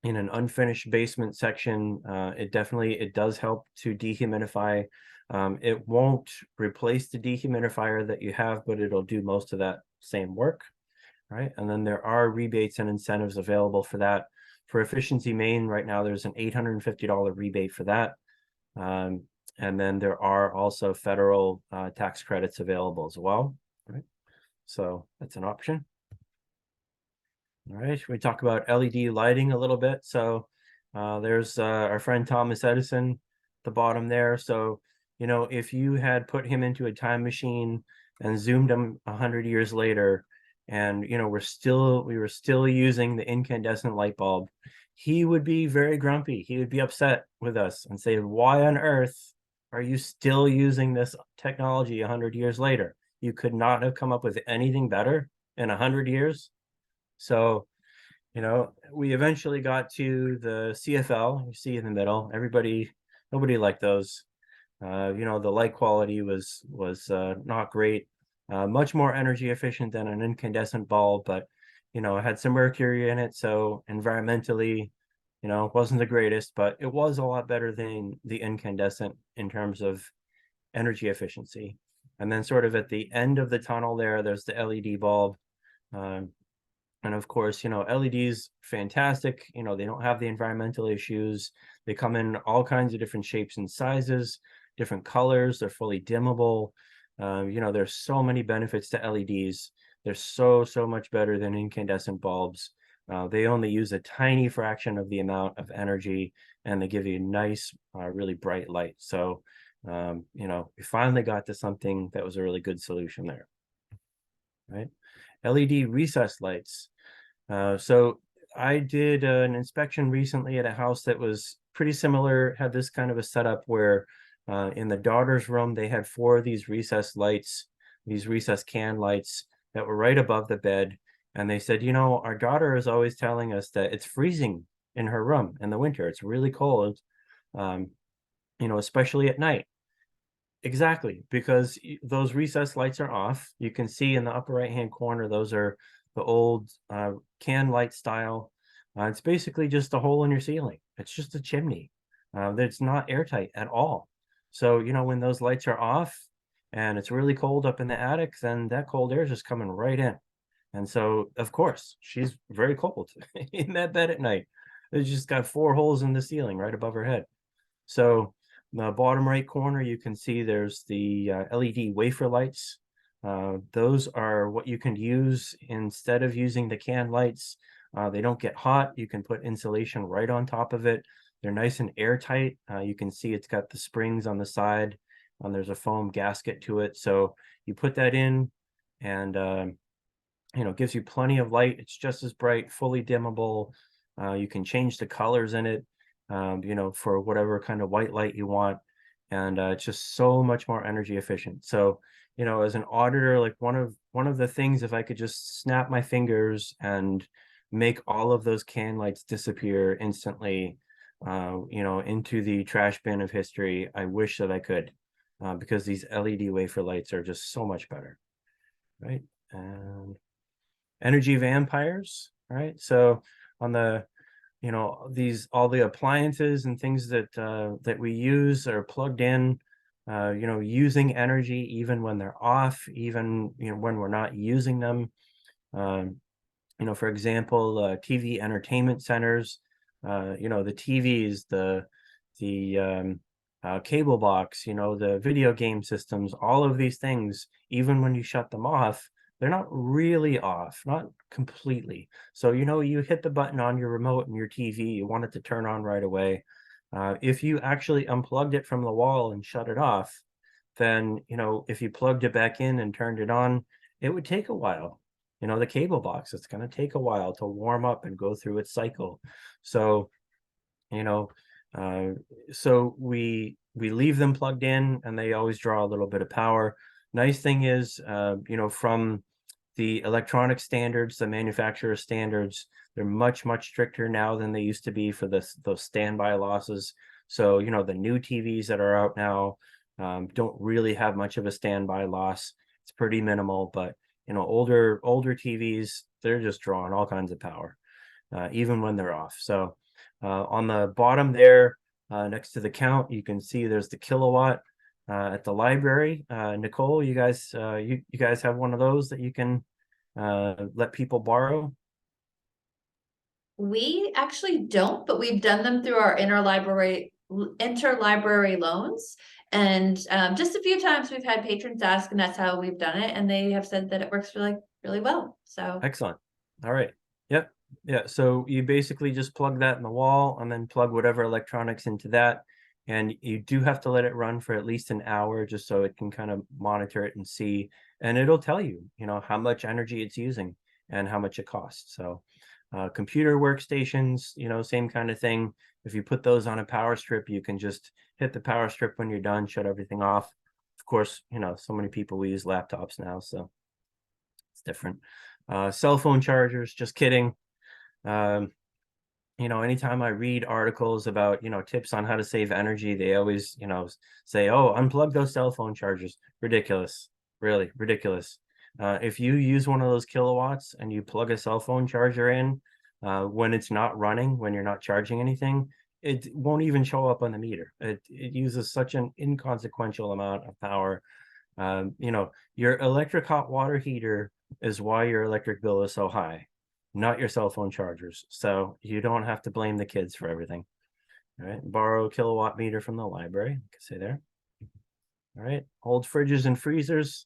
in an unfinished basement section, it does help to dehumidify. It won't replace the dehumidifier that you have, but it'll do most of that same work, right? And then there are rebates and incentives available for that. For Efficiency Maine right now, there's an $850 rebate for that. And then there are also federal tax credits available as well, right? So that's an option. All right, we talk about LED lighting a little bit. So there's our friend Thomas Edison at the bottom there. So, if you had put him into a time machine and zoomed him 100 years later, and we were still using the incandescent light bulb, he would be very grumpy. He would be upset with us and say, why on earth are you still using this technology 100 years later? You could not have come up with anything better in 100 years. So, we eventually got to the CFL, you see in the middle. Nobody liked those. The light quality was not great. Much more energy efficient than an incandescent bulb, but it had some mercury in it, so environmentally, it wasn't the greatest, but it was a lot better than the incandescent in terms of energy efficiency. And then sort of at the end of the tunnel there's the LED bulb. And of course, LEDs, fantastic. They don't have the environmental issues. They come in all kinds of different shapes and sizes, different colors. They're fully dimmable. There's so many benefits to LEDs. They're so much better than incandescent bulbs. They only use a tiny fraction of the amount of energy, and they give you nice, really bright light. So, we finally got to something that was a really good solution there, right? LED recessed lights. So I did an inspection recently at a house that was pretty similar, had this kind of a setup where in the daughter's room, they had 4 of these recessed lights, these recessed can lights that were right above the bed. And they said, our daughter is always telling us that it's freezing in her room in the winter. It's really cold, especially at night. Exactly, because those recessed lights are off. You can see in the upper right-hand corner, those are the old can light style. It's basically just a hole in your ceiling. It's just a chimney. That's not airtight at all. So, when those lights are off and it's really cold up in the attic, then that cold air is just coming right in. And so, of course, she's very cold in that bed at night. It's just got 4 holes in the ceiling right above her head. So, in the bottom right corner, you can see there's the LED wafer lights. Those are what you can use instead of using the can lights. They don't get hot. You can put insulation right on top of it. They're nice and airtight. You can see it's got the springs on the side, and there's a foam gasket to it. So you put that in, and it gives you plenty of light. It's just as bright, fully dimmable. You can change the colors in it, for whatever kind of white light you want. And it's just so much more energy efficient. So, as an auditor, like one of the things, if I could just snap my fingers and make all of those can lights disappear instantly, into the trash bin of history, I wish that I could, because these LED wafer lights are just so much better, right? And energy vampires, right? So on the all the appliances and things that we use are plugged in, using energy even when they're off, even when we're not using them. For example, TV entertainment centers, the TVs, the cable box, the video game systems, all of these things, even when you shut them off, they're not really off, not completely. So, you hit the button on your remote and your TV, you want it to turn on right away. If you actually unplugged it from the wall and shut it off, then, if you plugged it back in and turned it on, it would take a while. the cable box. It's going to take a while to warm up and go through its cycle. So, you know, uh, so we leave them plugged in, and they always draw a little bit of power. Nice thing is, from the electronic standards, the manufacturer standards, they're much stricter now than they used to be for those standby losses. So, the new TVs that are out now don't really have much of a standby loss. It's pretty minimal, but older TVs, they're just drawing all kinds of power, even when they're off. So on the bottom there, next to the count, you can see there's the kilowatt at the library. Nicole, you guys have one of those that you can let people borrow? We actually don't, but we've done them through our interlibrary loans. And just a few times we've had patrons ask, and that's how we've done it. And they have said that it works really well. So Excellent. All right. Yep. Yeah. So you basically just plug that in the wall and then plug whatever electronics into that. And you do have to let it run for at least an hour just so it can kind of monitor it and see. And it'll tell you, how much energy it's using and how much it costs. So computer workstations, same kind of thing. If you put those on a power strip, you can just hit the power strip when you're done, shut everything off. Of course, so many people will use laptops now, so it's different. Cell phone chargers, just kidding. Um, anytime I read articles about, tips on how to save energy, they always, say, oh, unplug those cell phone chargers. Ridiculous. Really ridiculous. If you use one of those kilowatts and you plug a cell phone charger in, when it's not running, when you're not charging anything, it won't even show up on the meter. It uses such an inconsequential amount of power. Your electric hot water heater is why your electric bill is so high, not your cell phone chargers. So you don't have to blame the kids for everything. All right. Borrow a kilowatt meter from the library. I can say there. All right. Old fridges and freezers.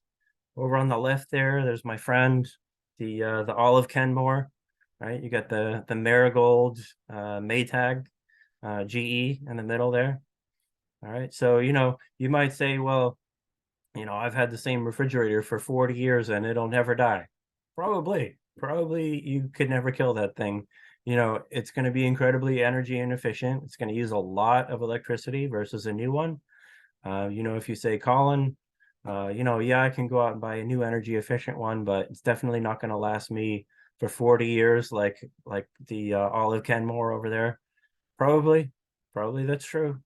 Over on the left there's my friend, the Olive Kenmore. Right. You got the Marigold Maytag GE in the middle there. All right. So, you might say, well, I've had the same refrigerator for 40 years and it'll never die. Probably you could never kill that thing. It's going to be incredibly energy inefficient. It's going to use a lot of electricity versus a new one. If you say, Colin, yeah, I can go out and buy a new energy efficient one, but it's definitely not going to last me for 40 years like the Olive Kenmore over there. Probably that's true.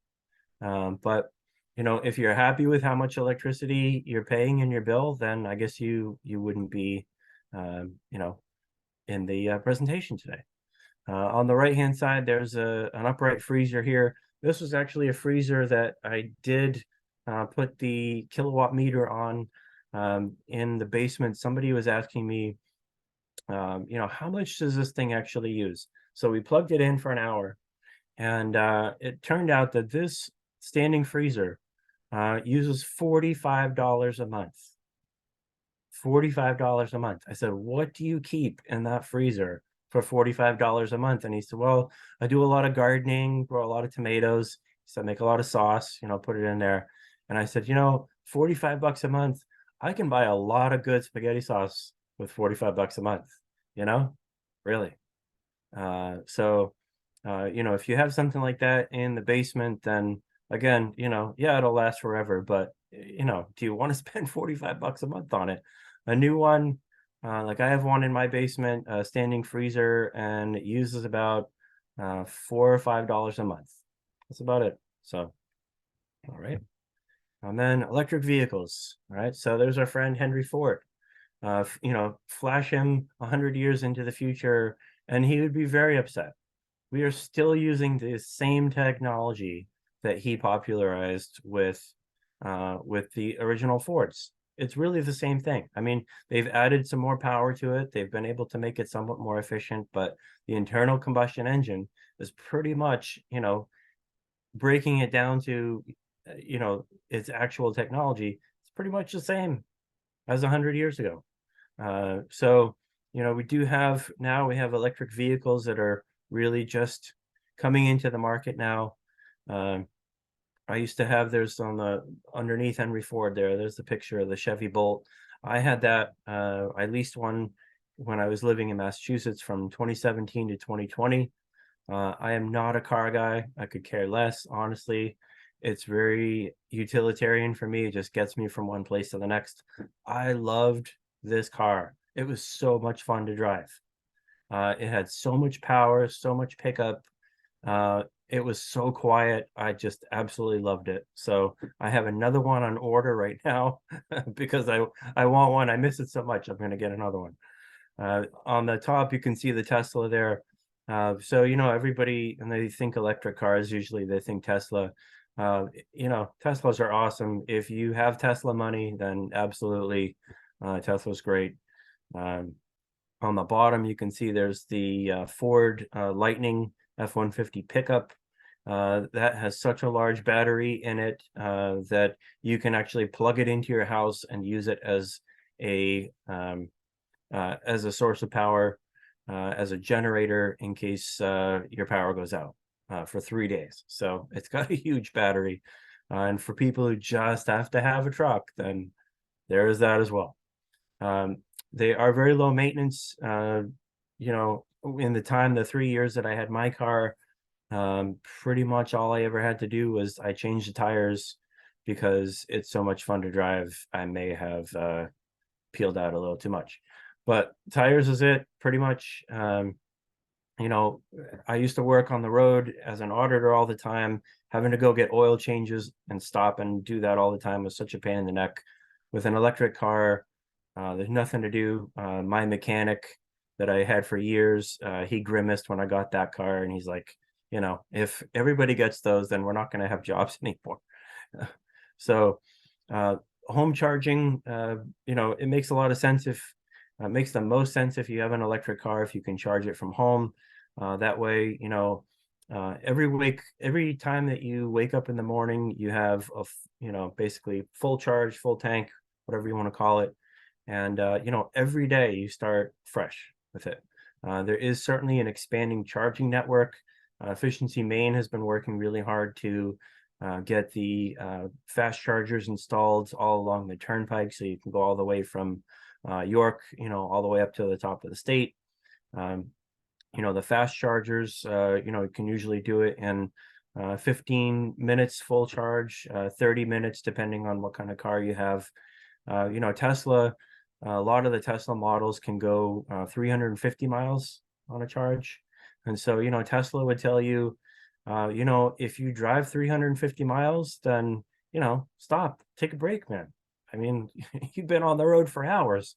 But if you're happy with how much electricity you're paying in your bill, then I guess you wouldn't be, in the presentation today. On the right-hand side, there's an upright freezer here. This was actually a freezer that I did put the kilowatt meter on in the basement. Somebody was asking me, how much does this thing actually use? So we plugged it in for an hour, and it turned out that this standing freezer uses $45 a month. $45 a month. I said, what do you keep in that freezer for $45 a month? And he said, well, I do a lot of gardening, grow a lot of tomatoes. So I make a lot of sauce, put it in there. And I said, $45 a month, I can buy a lot of good spaghetti sauce with $45 a month, really. If you have something like that in the basement, then again, yeah, it'll last forever, but do you want to spend $45 a month on it? A new one, like I have one in my basement, a standing freezer, and it uses about $4 or $5 a month. That's about it. So, all right. And then electric vehicles. All right. So there's our friend Henry Ford. Flash him 100 years into the future, and he would be very upset. We are still using the same technology that he popularized with the original Fords. It's really the same thing. I mean, they've added some more power to it. They've been able to make it somewhat more efficient, but the internal combustion engine is pretty much, breaking it down to, its actual technology. It's pretty much the same as 100 years ago. So, we have electric vehicles that are really just coming into the market now. I used to have, there's on the underneath Henry Ford there's the picture of the Chevy Bolt. I had that. I leased one when I was living in Massachusetts from 2017 to 2020. I am not a car guy. I could care less, honestly. It's very utilitarian for me. It just gets me from one place to the next. I loved this car. It was so much fun to drive. It had so much power, so much pickup. It was so quiet. I just absolutely loved it. So I have another one on order right now because I want one. I miss it so much. I'm going to get another one. On the top, you can see the Tesla there. So, everybody, and they think electric cars, usually they think Tesla. Teslas are awesome. If you have Tesla money, then absolutely, Tesla's great. On the bottom, you can see there's the Ford Lightning F-150 pickup. That has such a large battery in it that you can actually plug it into your house and use it as a source of power, as a generator in case your power goes out for 3 days. So it's got a huge battery. And for people who just have to have a truck, then there is that as well. They are very low maintenance. In the 3 years that I had my car, pretty much all I ever had to do was I changed the tires because it's so much fun to drive. I may have peeled out a little too much, but tires is it pretty much. I used to work on the road as an auditor all the time. Having to go get oil changes and stop and do that all the time was such a pain in the neck. With an electric car, there's nothing to do. My mechanic that I had for years, he grimaced when I got that car, and he's like, if everybody gets those, then we're not going to have jobs anymore. So home charging, it makes a lot of sense if it makes the most sense if you have an electric car, if you can charge it from home. That way, every time that you wake up in the morning, you have basically full charge, full tank, whatever you want to call it. And, every day you start fresh with it. There is certainly an expanding charging network. Efficiency Maine has been working really hard to get the fast chargers installed all along the turnpike, so you can go all the way from York, all the way up to the top of the state. The fast chargers, you can usually do it in 15 minutes full charge, 30 minutes depending on what kind of car you have. Tesla, a lot of the Tesla models can go 350 miles on a charge. And so, Tesla would tell you, if you drive 350 miles, then, stop, take a break, man. I mean, you've been on the road for hours.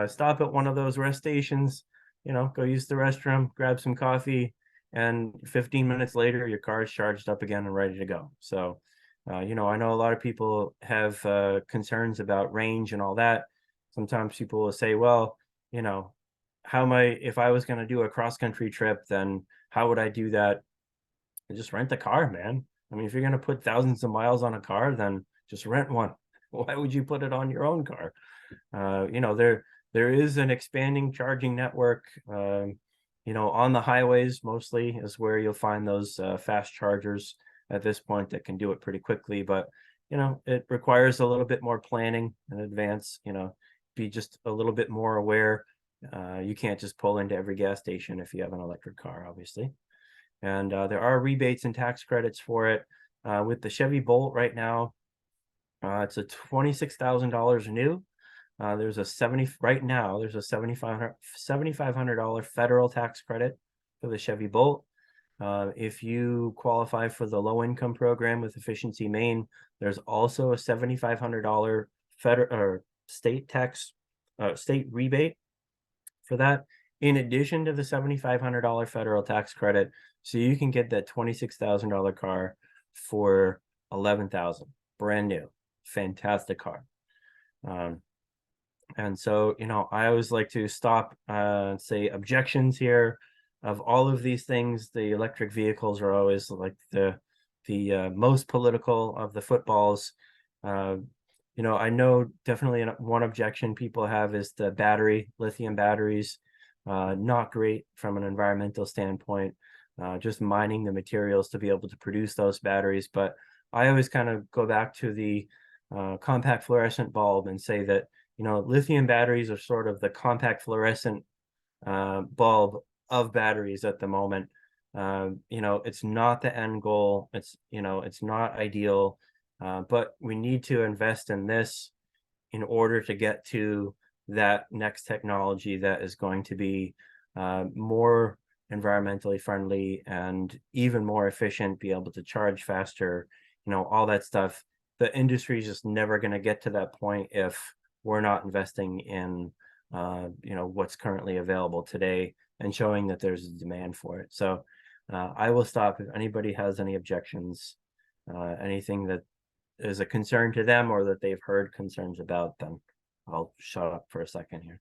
Stop at one of those rest stations, go use the restroom, grab some coffee, and 15 minutes later, your car is charged up again and ready to go. So, I know a lot of people have concerns about range and all that. Sometimes people will say, well, if I was going to do a cross-country trip, then how would I do that? Just rent a car, man. I mean, if you're going to put thousands of miles on a car, then just rent one. Why would you put it on your own car? There is an expanding charging network, on the highways mostly is where you'll find those fast chargers at this point that can do it pretty quickly. But, it requires a little bit more planning in advance, be just a little bit more aware. You can't just pull into every gas station if you have an electric car, obviously. And there are rebates and tax credits for it. With the Chevy Bolt right now, it's a $26,000 new. There's a $7,500 federal tax credit for the Chevy Bolt. If you qualify for the low income program with Efficiency Maine, there's also a $7,500 federal or state rebate for that, in addition to the $7,500 federal tax credit. So you can get that $26,000 car for $11,000, brand new, fantastic car. And so, I always like to stop, say objections here. Of all of these things, the electric vehicles are always like the most political of the footballs. I know definitely one objection people have is the lithium batteries. Not great from an environmental standpoint, just mining the materials to be able to produce those batteries. But I always kind of go back to the compact fluorescent bulb and say that, lithium batteries are sort of the compact fluorescent bulb of batteries at the moment. You know, it's not the end goal. It's, you know, it's not ideal, but we need to invest in this in order to get to that next technology that is going to be more environmentally friendly and even more efficient, be able to charge faster, you know, all that stuff. The industry is just never going to get to that point if we're not investing in, you know, what's currently available today and showing that there's a demand for it. So I will stop if anybody has any objections, anything that is a concern to them or that they've heard concerns about, then I'll shut up for a second here.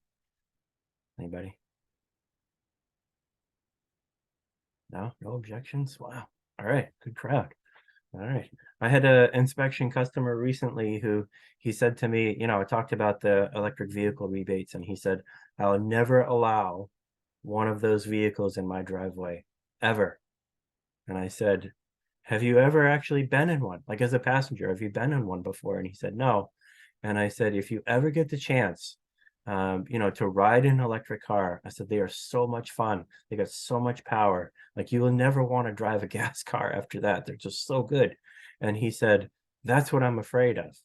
Anybody? No objections? Wow. All right, good crowd. All right. I had an inspection customer recently who he said to me, you know, I talked about the electric vehicle rebates, and he said, I'll never allow one of those vehicles in my driveway ever. And I said, have you ever actually been in one? Like as a passenger, have you been in one before? And he said, no. And I said, if you ever get the chance, you know, to ride an electric car, I said, they are so much fun. They got so much power. Like you will never want to drive a gas car after that. They're just so good. And he said, that's what I'm afraid of.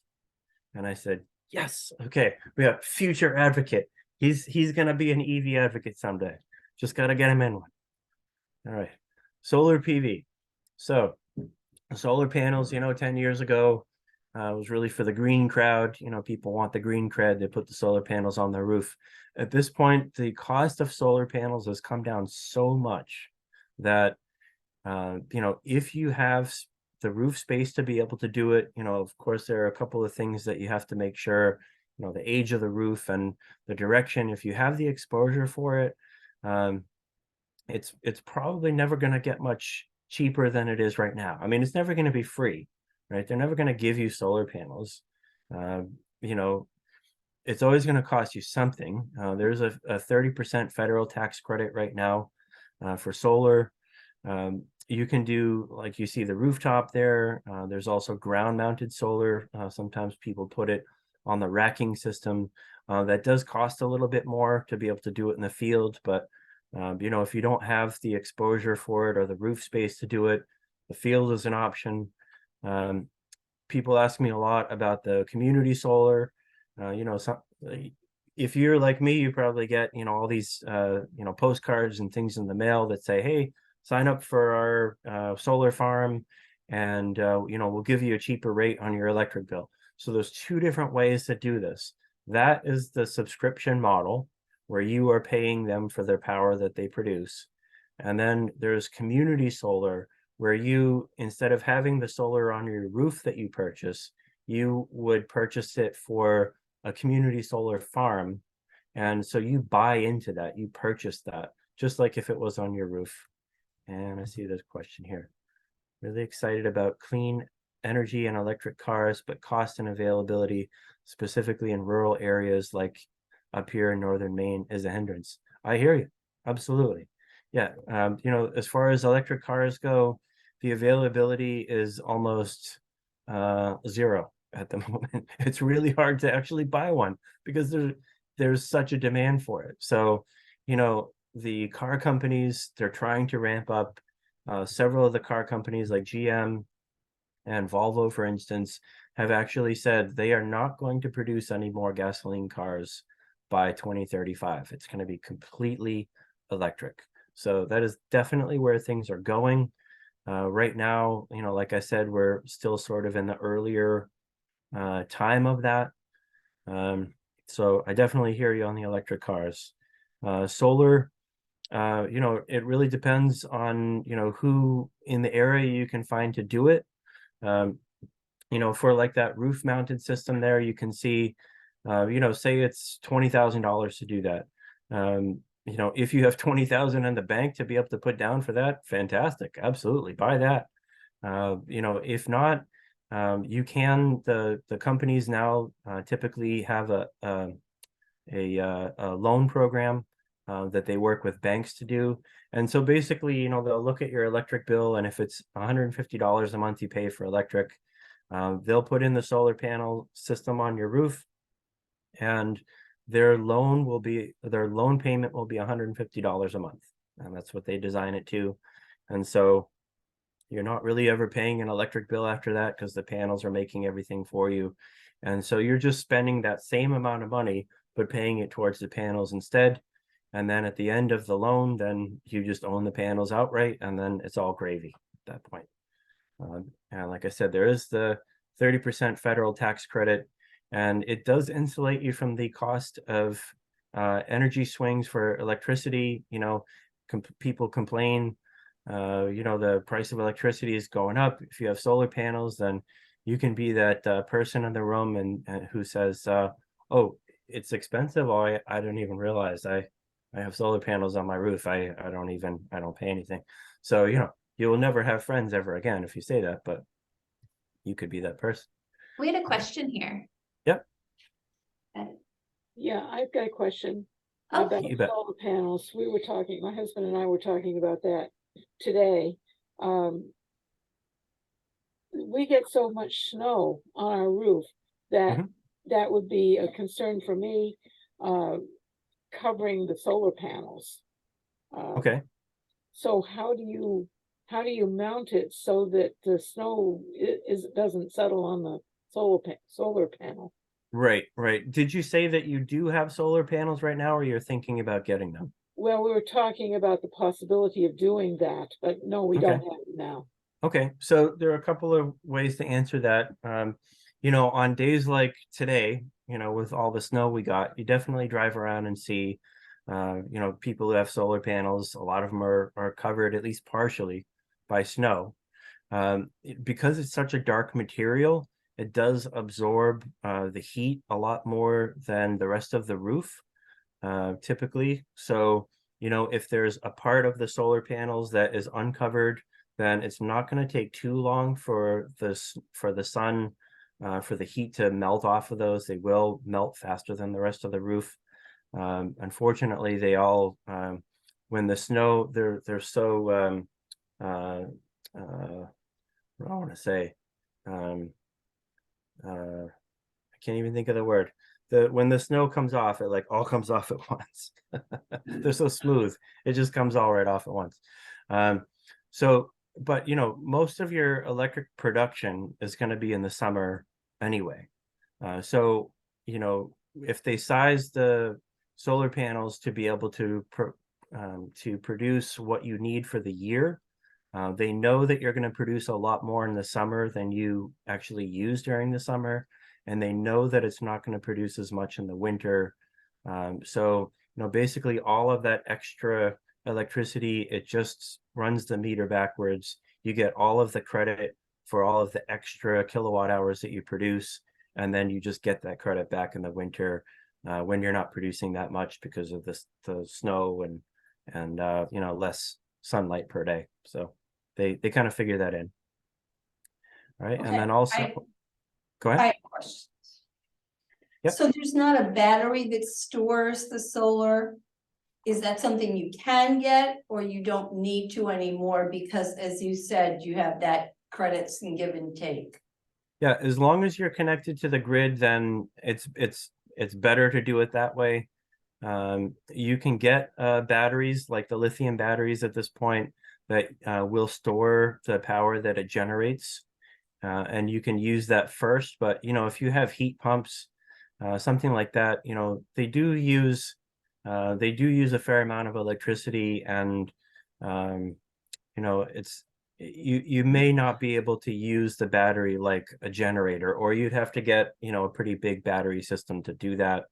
And I said, yes, okay, we have future advocate. He's gonna be an EV advocate someday. Just got to get him in one. All right. Solar PV. So solar panels, you know, 10 years ago, was really for the green crowd. You know, people want the green cred. They put the solar panels on their roof. At this point, the cost of solar panels has come down so much that, you know, if you have the roof space to be able to do it, you know, of course, there are a couple of things that you have to make sure, you know, the age of the roof and the direction. If you have the exposure for it, it's probably never going to get much cheaper than it is right now. I mean, it's never going to be free, right? They're never going to give you solar panels. You know, it's always going to cost you something. There's a 30% federal tax credit right now for solar. You can do, like you see the rooftop there. There's also ground mounted solar. Sometimes people put it on the racking system. That does cost a little bit more to be able to do it in the field, but you know, if you don't have the exposure for it or the roof space to do it, the field is an option. People ask me a lot about the community solar. You know, if you're like me, you probably get, you know, all these, you know, postcards and things in the mail that say, hey, sign up for our solar farm and, you know, we'll give you a cheaper rate on your electric bill. So there's two different ways to do this. That is the subscription model, where you are paying them for their power that they produce. And then there's community solar, where you, instead of having the solar on your roof that you purchase, you would purchase it for a community solar farm. And so you buy into that, you purchase that, just like if it was on your roof. And I see this question here. Really excited about clean energy and electric cars, but cost and availability, specifically in rural areas like up here in northern Maine, is a hindrance. I hear you. Absolutely. Yeah. You know, as far as electric cars go, the availability is almost zero at the moment. It's really hard to actually buy one because there's such a demand for it. So, you know, the car companies, they're trying to ramp up. Several of the car companies like GM and Volvo, for instance, have actually said they are not going to produce any more gasoline cars by 2035. It's going to be completely electric. So that is definitely where things are going. Right now, you know, like I said, we're still sort of in the earlier time of that. So I definitely hear you on the electric cars. Solar, you know, it really depends on, you know, who in the area you can find to do it. You know, for like that roof mounted system there, you can see, you know, say it's $20,000 to do that. You know, if you have 20,000 in the bank to be able to put down for that, fantastic. Absolutely. Buy that. You know, if not, you can, the companies now typically have a loan program that they work with banks to do. And so basically, you know, they'll look at your electric bill, and if it's $150 a month you pay for electric, they'll put in the solar panel system on your roof, and their loan payment will be $150 a month, and that's what they design it to. And so you're not really ever paying an electric bill after that because the panels are making everything for you. And so you're just spending that same amount of money, but paying it towards the panels instead. And then at the end of the loan, then you just own the panels outright, and then it's all gravy at that point. And like I said, there is the 30% federal tax credit, and it does insulate you from the cost of energy swings for electricity. You know, people complain, you know, the price of electricity is going up. If you have solar panels, then you can be that person in the room and who says, "Oh, it's expensive. Oh, I don't even realize I have solar panels on my roof. I don't pay anything." So, you know, you will never have friends ever again if you say that, but you could be that person. We had a question here. Yep. Yeah, I've got a question Oh, about You bet. solar panels. We were talking, my husband and I were talking about that today. We get so much snow on our roof that Mhm. that would be a concern for me, covering the solar panels. Okay. So how do you mount it so that the snow doesn't settle on the solar panel? Right, right. Did you say that you do have solar panels right now, or you're thinking about getting them? Well, we were talking about the possibility of doing that, but no, we Okay. don't have it now. Okay, so there are a couple of ways to answer that. You know, on days like today, you know, with all the snow we got, you definitely drive around and see, you know, people who have solar panels. A lot of them are covered at least partially by snow. Because it's such a dark material, it does absorb the heat a lot more than the rest of the roof, typically. So, you know, if there's a part of the solar panels that is uncovered, then it's not going to take too long for the sun, for the heat to melt off of those. They will melt faster than the rest of the roof. Unfortunately, they all, when the snow, they're so what do I want to say? I can't even think of the word. When the snow comes off, it like all comes off at once. They're so smooth, it just comes all right off at once. So, but you know, most of your electric production is going to be in the summer anyway. So, you know, if they size the solar panels to be able to produce what you need for the year, they know that you're going to produce a lot more in the summer than you actually use during the summer, and they know that it's not going to produce as much in the winter. So, you know, basically all of that extra electricity, it just runs the meter backwards. You get all of the credit for all of the extra kilowatt hours that you produce, and then you just get that credit back in the winter when you're not producing that much because of the snow and you know, less sunlight per day. So they kind of figure that in. All right. Okay, And then also, go ahead. I have questions. Yep. So there's not a battery that stores the solar? Is that something you can get, or you don't need to anymore because, as you said, you have that credits and give and take? Yeah, as long as you're connected to the grid, then it's better to do it that way. You can get batteries like the lithium batteries at this point that will store the power that it generates, and you can use that first. But you know, if you have heat pumps, something like that, you know, they do use a fair amount of electricity, and you know, you may not be able to use the battery like a generator, or you'd have to get, you know, a pretty big battery system to do that.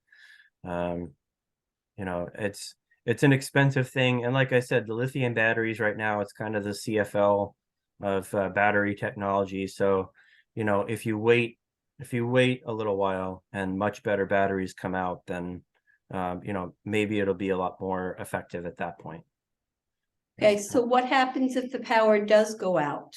You know, it's an expensive thing, and like I said, the lithium batteries right now, it's kind of the CFL of battery technology. So, you know, if you wait a little while and much better batteries come out, then you know, maybe it'll be a lot more effective at that point. Okay, so what happens if the power does go out?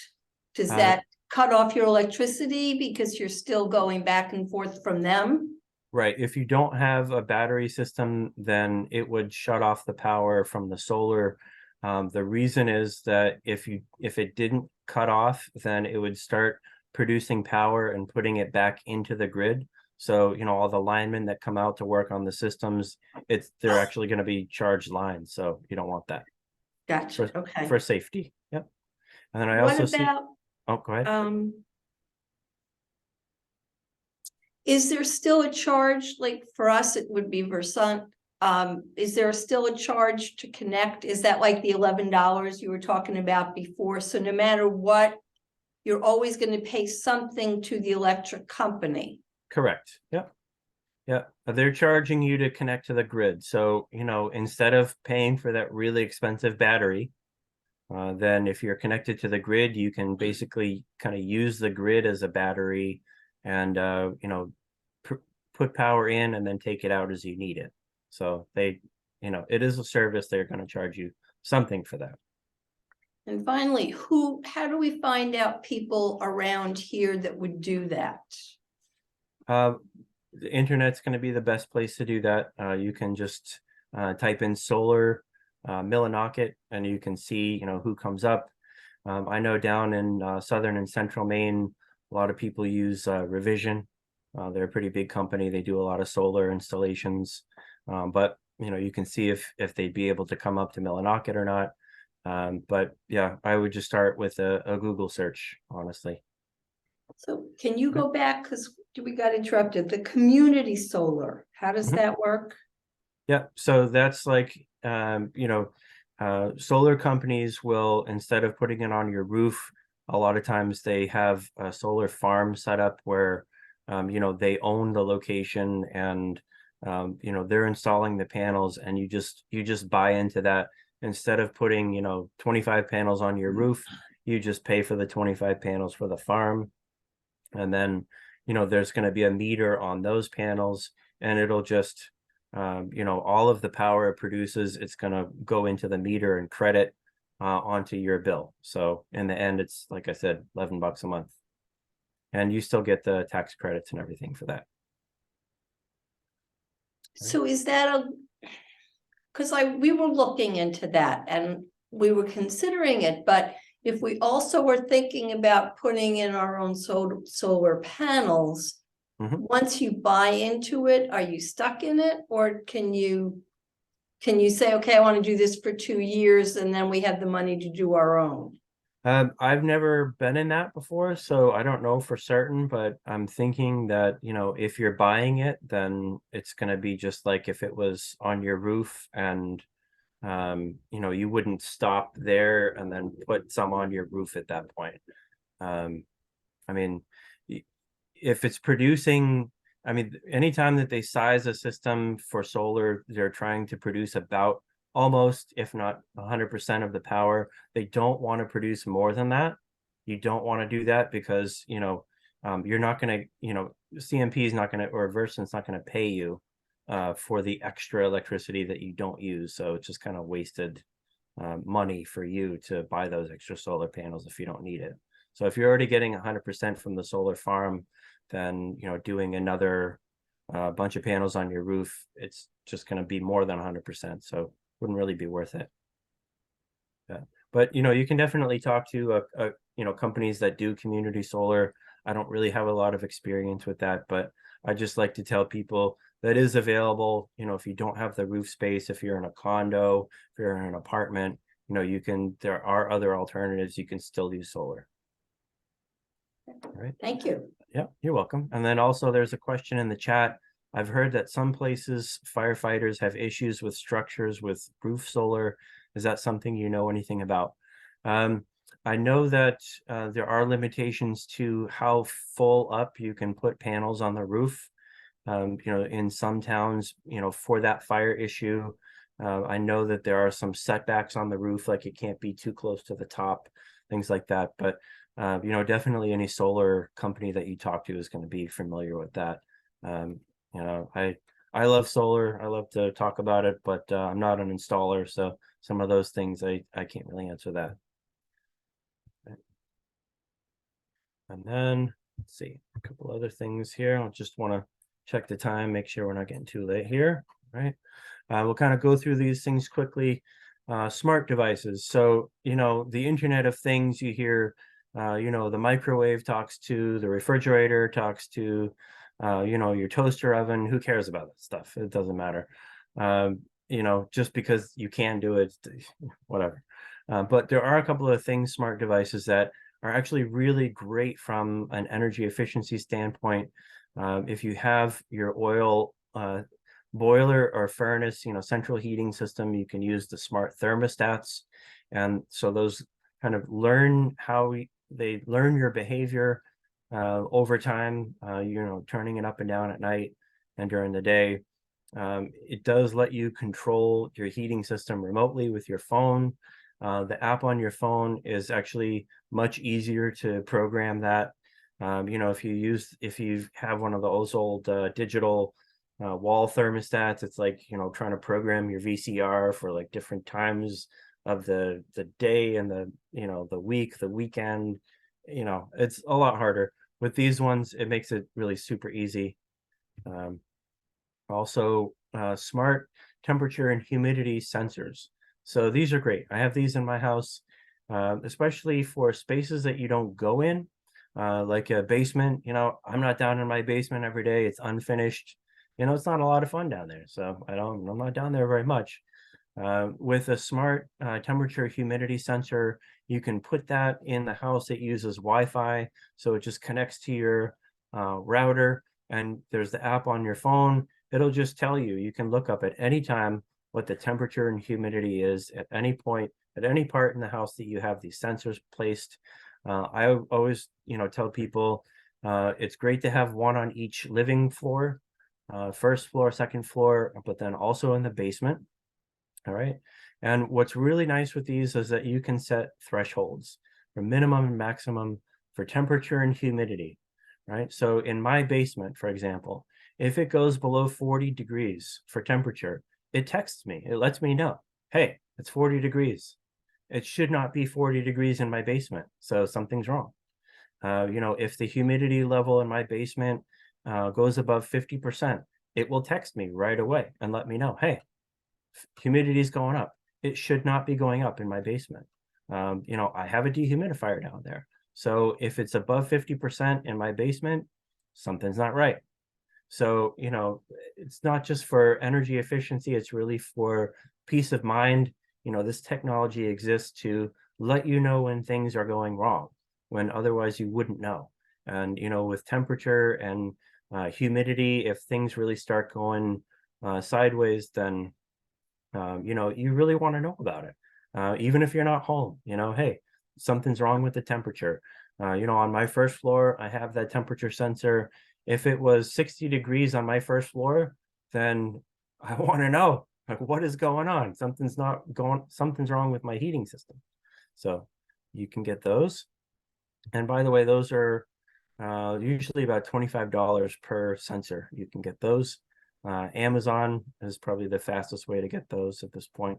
Does Uh, that cut off your electricity because you're still going back and forth from them? Right. If you don't have a battery system, then it would shut off the power from the solar. The reason is that if it didn't cut off, then it would start producing power and putting it back into the grid. So, all the linemen that come out to work on the systems, they're actually going to be charged lines. So you don't want that Gotcha, okay. for safety. Yep. And then I What also see, about, oh, go ahead. is there still a charge, like for us, it would be Versant? Is there still a charge to connect? Is that like the $11 you were talking about before? So no matter what, you're always gonna pay something to the electric company. Correct. Yep. Yeah, they're charging you to connect to the grid. So, instead of paying for that really expensive battery, then if you're connected to the grid, you can basically kind of use the grid as a battery and, put power in and then take it out as you need it. So it is a service. They're going to charge you something for that. And finally, how do we find out people around here that would do that? The internet's going to be the best place to do that. You can just type in solar Millinocket and you can see, who comes up. I know down in southern and central Maine, a lot of people use Revision. They're a pretty big company. They do a lot of solar installations, but you can see if they'd be able to come up to Millinocket or not. But yeah, I would just start with a Google search, honestly. So can you go back, because we got interrupted, the community solar, how does that work? Yeah, so that's like, solar companies will, instead of putting it on your roof, a lot of times they have a solar farm set up where, they own the location and, they're installing the panels and you just buy into that. Instead of putting, 25 panels on your roof, you just pay for the 25 panels for the farm. And then, there's going to be a meter on those panels and it'll just, all of the power it produces, it's going to go into the meter and credit onto your bill. So in the end, it's, like I said, $11 a month. And you still get the tax credits and everything for that. So is that because we were looking into that and we were considering it, but if we also were thinking about putting in our own solar panels, once you buy into it, are you stuck in it? Or can you say, okay, I want to do this for 2 years and then we have the money to do our own? I've never been in that before, so I don't know for certain, but I'm thinking that, if you're buying it, then it's going to be just like if it was on your roof and, you wouldn't stop there and then put some on your roof at that point. I mean, if it's producing, anytime that they size a system for solar, they're trying to produce about almost, if not 100% of the power. They don't want to produce more than that. You don't want to do that because, you're not going to, CMP is not going to, or Versant's not going to pay you for the extra electricity that you don't use. So it's just kind of wasted money for you to buy those extra solar panels if you don't need it. So if you're already getting 100% from the solar farm, then, doing another bunch of panels on your roof, it's just going to be more than 100%. So wouldn't really be worth it. Yeah. But, you can definitely talk to, companies that do community solar. I don't really have a lot of experience with that, but I just like to tell people that is available. If you don't have the roof space, if you're in a condo, if you're in an apartment, there are other alternatives. You can still use solar. All right. Thank you. Yeah, you're welcome. And then also there's a question in the chat. I've heard that some places firefighters have issues with structures with roof solar. Is that something you know anything about? I know that there are limitations to how full up you can put panels on the roof. In some towns, for that fire issue, I know that there are some setbacks on the roof, like it can't be too close to the top, things like that. But, definitely any solar company that you talk to is going to be familiar with that. I love solar. I love to talk about it, but I'm not an installer. So some of those things, I can't really answer that. Okay. And then let's see a couple other things here. I just want to check the time, make sure we're not getting too late here. All right. We'll kind of go through these things quickly. Smart devices. So, the Internet of Things, you hear, the microwave talks to, the refrigerator talks to, you know, your toaster oven, who cares about that stuff? It doesn't matter. You know, just because you can do it, whatever. But there are a couple of things, smart devices that are actually really great from an energy efficiency standpoint. If you have your oil boiler or furnace, you know, central heating system, you can use the smart thermostats. And so those kind of learn they learn your behavior over time, you know, turning it up and down at night and during the day. It does let you control your heating system remotely with your phone. The app on your phone is actually much easier to program that. You know, if you have one of those old digital wall thermostats, it's like, you know, trying to program your VCR for like different times of the day and the, you know, the week, the weekend, you know, it's a lot harder. With these ones, it makes it really super easy. Also, smart temperature and humidity sensors. So these are great. I have these in my house, especially for spaces that you don't go in, like a basement. You know, I'm not down in my basement every day. It's unfinished. You know, it's not a lot of fun down there. So I'm not down there very much. With a smart temperature humidity sensor, you can put that in the house. It uses Wi-Fi, so it just connects to your router, and there's the app on your phone. It'll just tell you. You can look up at any time what the temperature and humidity is at any point, at any part in the house that you have these sensors placed. I always, you know, tell people it's great to have one on each living floor, first floor, second floor, but then also in the basement. All right. And what's really nice with these is that you can set thresholds for minimum and maximum for temperature and humidity. Right. So in my basement, for example, if it goes below 40 degrees for temperature, it texts me. It lets me know, hey, it's 40 degrees. It should not be 40 degrees in my basement. So something's wrong. You know, if the humidity level in my basement goes above 50%, it will text me right away and let me know, hey, humidity is going up. It should not be going up in my basement. You know, I have a dehumidifier down there. So if it's above 50% in my basement, something's not right. So, you know, it's not just for energy efficiency, it's really for peace of mind. You know, this technology exists to let you know when things are going wrong, when otherwise you wouldn't know. And, you know, with temperature and humidity, if things really start going sideways, then you know, you really want to know about it. Even if you're not home, you know, hey, something's wrong with the temperature. You know, on my first floor, I have that temperature sensor. If it was 60 degrees on my first floor, then I want to know, like, what is going on? Something's wrong with my heating system. So you can get those. And by the way, those are usually about $25 per sensor. You can get those. Amazon is probably the fastest way to get those at this point.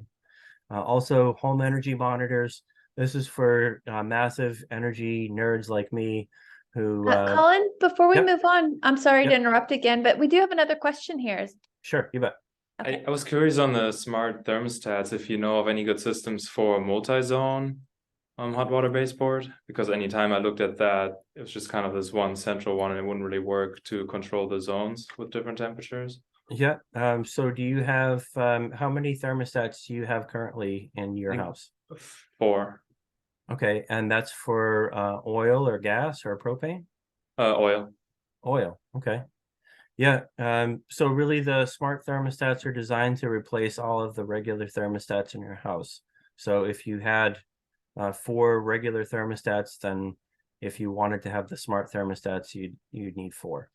Also, home energy monitors. This is for massive energy nerds like me who. Colin, before we Yep. move on, I'm sorry to Yep. interrupt again, but we do have another question here. Sure, you bet. Okay. I was curious on the smart thermostats, if you know of any good systems for multi-zone hot water baseboard, because anytime I looked at that, it was just kind of this one central one and it wouldn't really work to control the zones with different temperatures. Yeah. So do you have how many thermostats do you have currently in your house? 4. Okay, and that's for oil or gas or propane? Oil. Oil. Okay. Yeah. So really the smart thermostats are designed to replace all of the regular thermostats in your house. So if you had 4 regular thermostats, then if you wanted to have the smart thermostats, you'd need 4.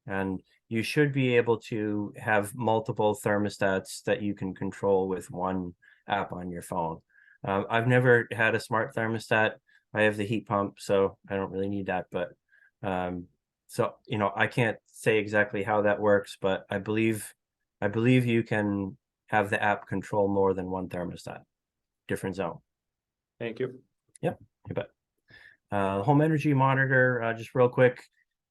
And you should be able to have multiple thermostats that you can control with one app on your phone. I've never had a smart thermostat. I have the heat pump, so I don't really need that. But so, you know, I can't say exactly how that works, but I believe you can have the app control more than one thermostat, different zone. Thank you. Yep, you bet. Home energy monitor, just real quick.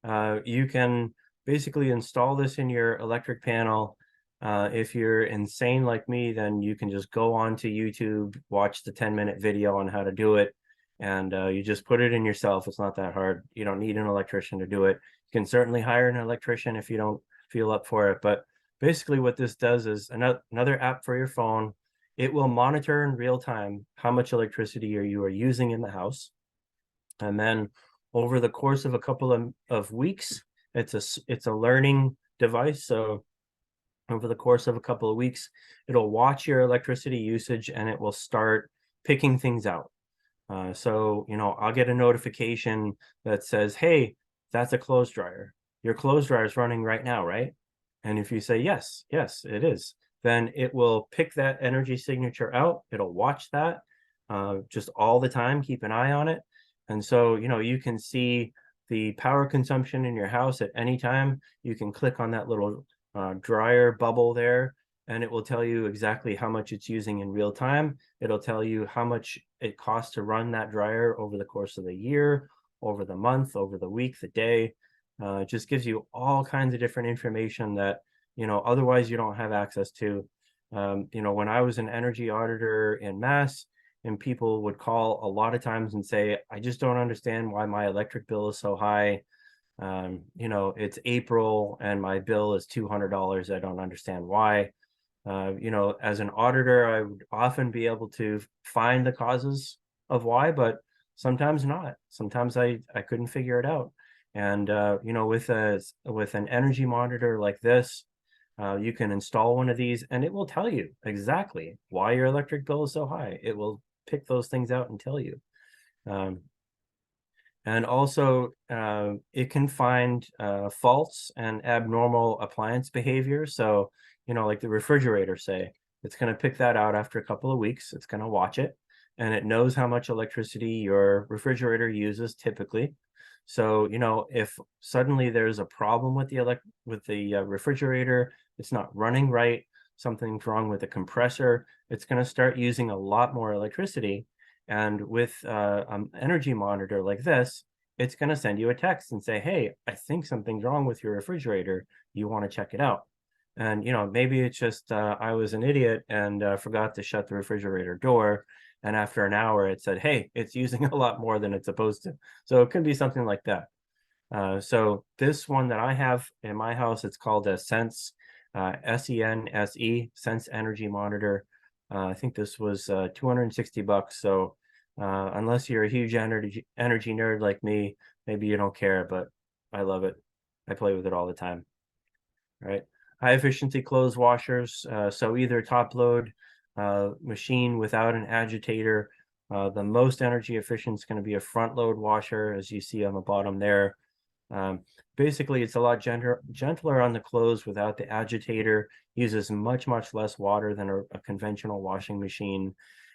You can basically install this in your electric panel. If you're insane like me, then you can just go onto YouTube, watch the 10-minute video on how to do it. and you just put it in yourself. It's not that hard. You don't need an electrician to do it. You can certainly hire an electrician if you don't feel up for it. But basically what this does is another app for your phone. It will monitor in real time how much electricity you are using in the house. And then over the course of a couple of weeks, it's a learning device. So over the course of a couple of weeks, it'll watch your electricity usage and it will start picking things out. So, I'll get a notification that says, hey, that's a clothes dryer. Your clothes dryer is running right now, right? And if you say, yes, it is, then it will pick that energy signature out. It'll watch that just all the time, keep an eye on it. And so, you can see the power consumption in your house at any time. You can click on that little dryer bubble there, and it will tell you exactly how much it's using in real time. It'll tell you how much it costs to run that dryer over the course of the year, over the month, over the week, the day. It just gives you all kinds of different information that, otherwise you don't have access to. When I was an energy auditor in Mass, and people would call a lot of times and say, I just don't understand why my electric bill is so high. It's April and my bill is $200. I don't understand why. As an auditor, I would often be able to find the causes of why, but sometimes not. Sometimes I couldn't figure it out. And with an energy monitor like this, you can install one of these and it will tell you exactly why your electric bill is so high. It will pick those things out and tell you. And also, it can find faults and abnormal appliance behavior. So, like the refrigerator, say, it's going to pick that out after a couple of weeks. It's going to watch it, and it knows how much electricity your refrigerator uses typically. So, if suddenly there's a problem with the refrigerator, it's not running right, something's wrong with the compressor, it's going to start using a lot more electricity. And with an energy monitor like this, it's going to send you a text and say, hey, I think something's wrong with your refrigerator. You want to check it out. And, maybe it's just I was an idiot and forgot to shut the refrigerator door. And after an hour, it said, hey, it's using a lot more than it's supposed to. So it could be something like that. So this one that I have in my house, it's called a Sense, SENSE, Sense Energy Monitor. I think this was $260. So unless you're a huge energy nerd like me, maybe you don't care, but I love it. I play with it all the time. Right. High efficiency clothes washers. So either top load machine without an agitator. The most energy efficient is going to be a front load washer, as you see on the bottom there. Basically, it's a lot gentler on the clothes without the agitator, uses much less water than a conventional washing machine.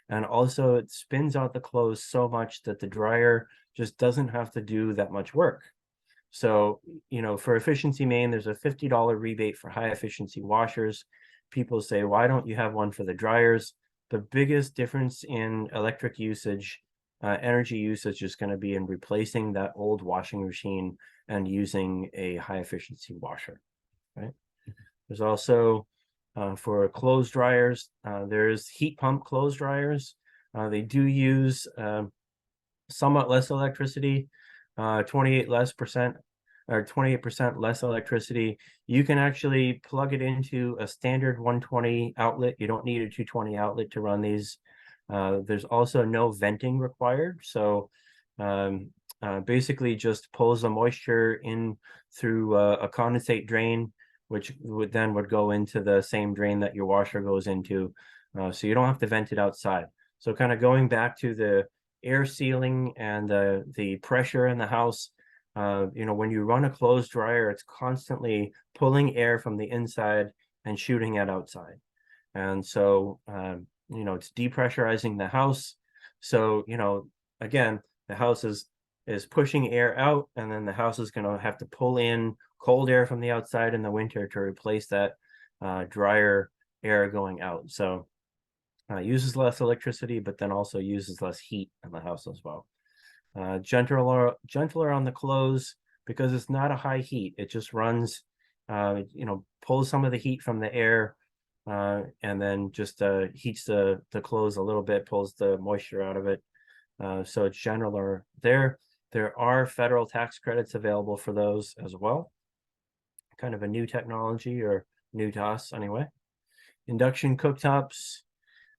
And also it spins out the clothes so much that the dryer just doesn't have to do that much work. So, for Efficiency Maine, there's a $50 rebate for high efficiency washers. People say, why don't you have one for the dryers? The biggest difference in electric usage, energy usage, is going to be in replacing that old washing machine and using a high efficiency washer. Right. There's also for clothes dryers, there's heat pump clothes dryers. They do use somewhat less electricity, 28% less electricity. You can actually plug it into a standard 120 outlet. You don't need a 220 outlet to run these. There's also no venting required. So basically just pulls the moisture in through a condensate drain, which would go into the same drain that your washer goes into. So you don't have to vent it outside. So kind of going back to the air sealing and the pressure in the house, when you run a clothes dryer, it's constantly pulling air from the inside and shooting it outside. And so, it's depressurizing the house. So, again, the house is pushing air out, and then the house is going to have to pull in cold air from the outside in the winter to replace that drier air going out. So uses less electricity, but then also uses less heat in the house as well. Gentler on the clothes because it's not a high heat. It just runs, pulls some of the heat from the air, and then just heats the clothes a little bit, pulls the moisture out of it. So it's general or there. There are federal tax credits available for those as well. Kind of a new technology, or new to us anyway. Induction cooktops.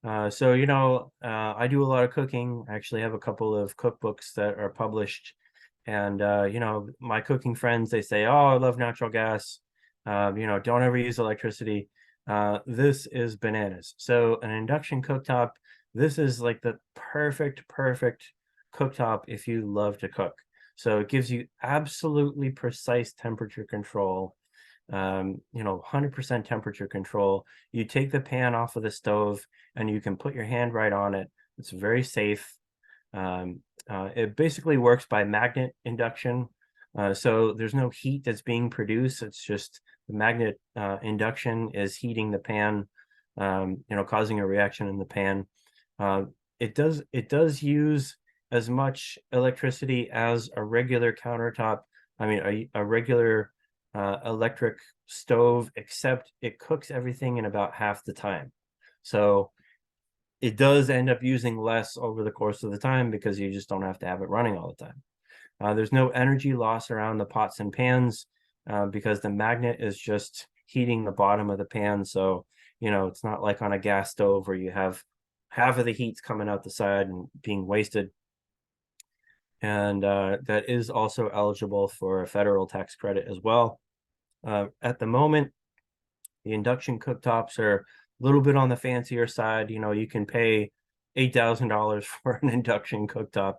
So, I do a lot of cooking. I actually have a couple of cookbooks that are published. And, my cooking friends, they say, oh, I love natural gas. Don't ever use electricity. This is bananas. So an induction cooktop, this is like the perfect cooktop if you love to cook. So it gives you absolutely precise temperature control. 100% temperature control. You take the pan off of the stove and you can put your hand right on it. It's very safe. It basically works by magnet induction. So there's no heat that's being produced. It's just the magnet induction is heating the pan, causing a reaction in the pan. It does use as much electricity as a regular countertop. I mean, a regular electric stove, except it cooks everything in about half the time. So it does end up using less over the course of the time because you just don't have to have it running all the time. There's no energy loss around the pots and pans because the magnet is just heating the bottom of the pan. So, it's not like on a gas stove where you have half of the heat's coming out the side and being wasted. And that is also eligible for a federal tax credit as well. At the moment, the induction cooktops are a little bit on the fancier side. You can pay $8,000 for an induction cooktop,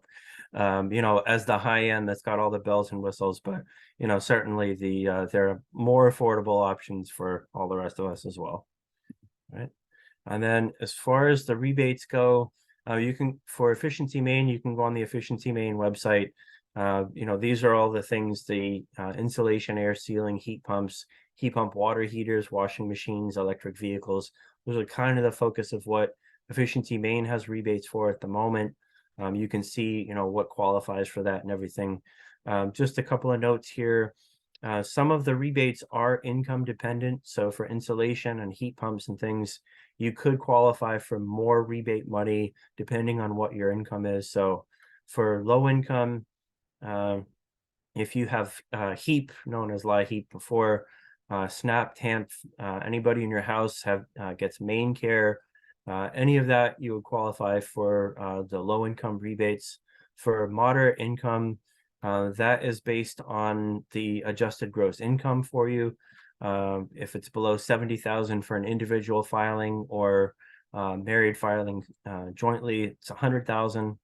as the high end that's got all the bells and whistles. But certainly there are more affordable options for all the rest of us as well, right? And then as far as the rebates go, for Efficiency Maine, you can go on the Efficiency Maine website. These are all the things: the insulation, air sealing, heat pumps, heat pump water heaters, washing machines, electric vehicles. Those are kind of the focus of what Efficiency Maine has rebates for at the moment. You can see, what qualifies for that and everything. Just a couple of notes here. Some of the rebates are income dependent. So for insulation and heat pumps and things, you could qualify for more rebate money depending on what your income is. So for low income, if you have HEAP, known as LIHEAP before, SNAP, TAMP, anybody in your house gets Maine Care, any of that, you would qualify for the low income rebates. For moderate income, that is based on the adjusted gross income for you. If it's below 70,000 for an individual filing, or married filing jointly, it's 100,000.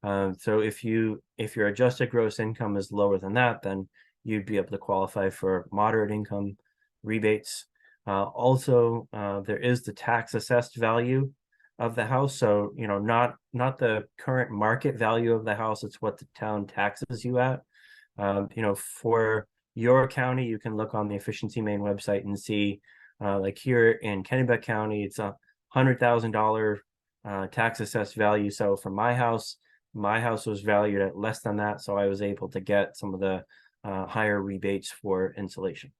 So if your adjusted gross income is lower than that, then you'd be able to qualify for moderate income rebates. Also, there is the tax assessed value of the house. So, not the current market value of the house, it's what the town taxes you at. For your county, you can look on the Efficiency Maine website and see, like here in Kennebec County, it's $100,000 tax assessed value. So for my house was valued at less than that. So I was able to get some of the higher rebates for insulation,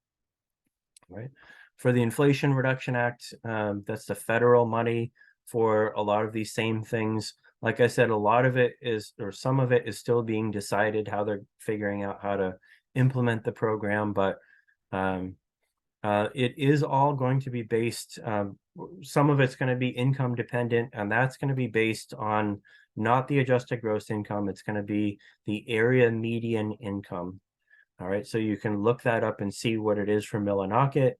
right? For the Inflation Reduction Act, that's the federal money for a lot of these same things. Like I said, a lot of it is, or some of it is still being decided how they're figuring out how to implement the program, but it is all going to be based, some of it's going to be income dependent, and that's going to be based on not the adjusted gross income. It's going to be the area median income. All right, so you can look that up and see what it is for Millinocket.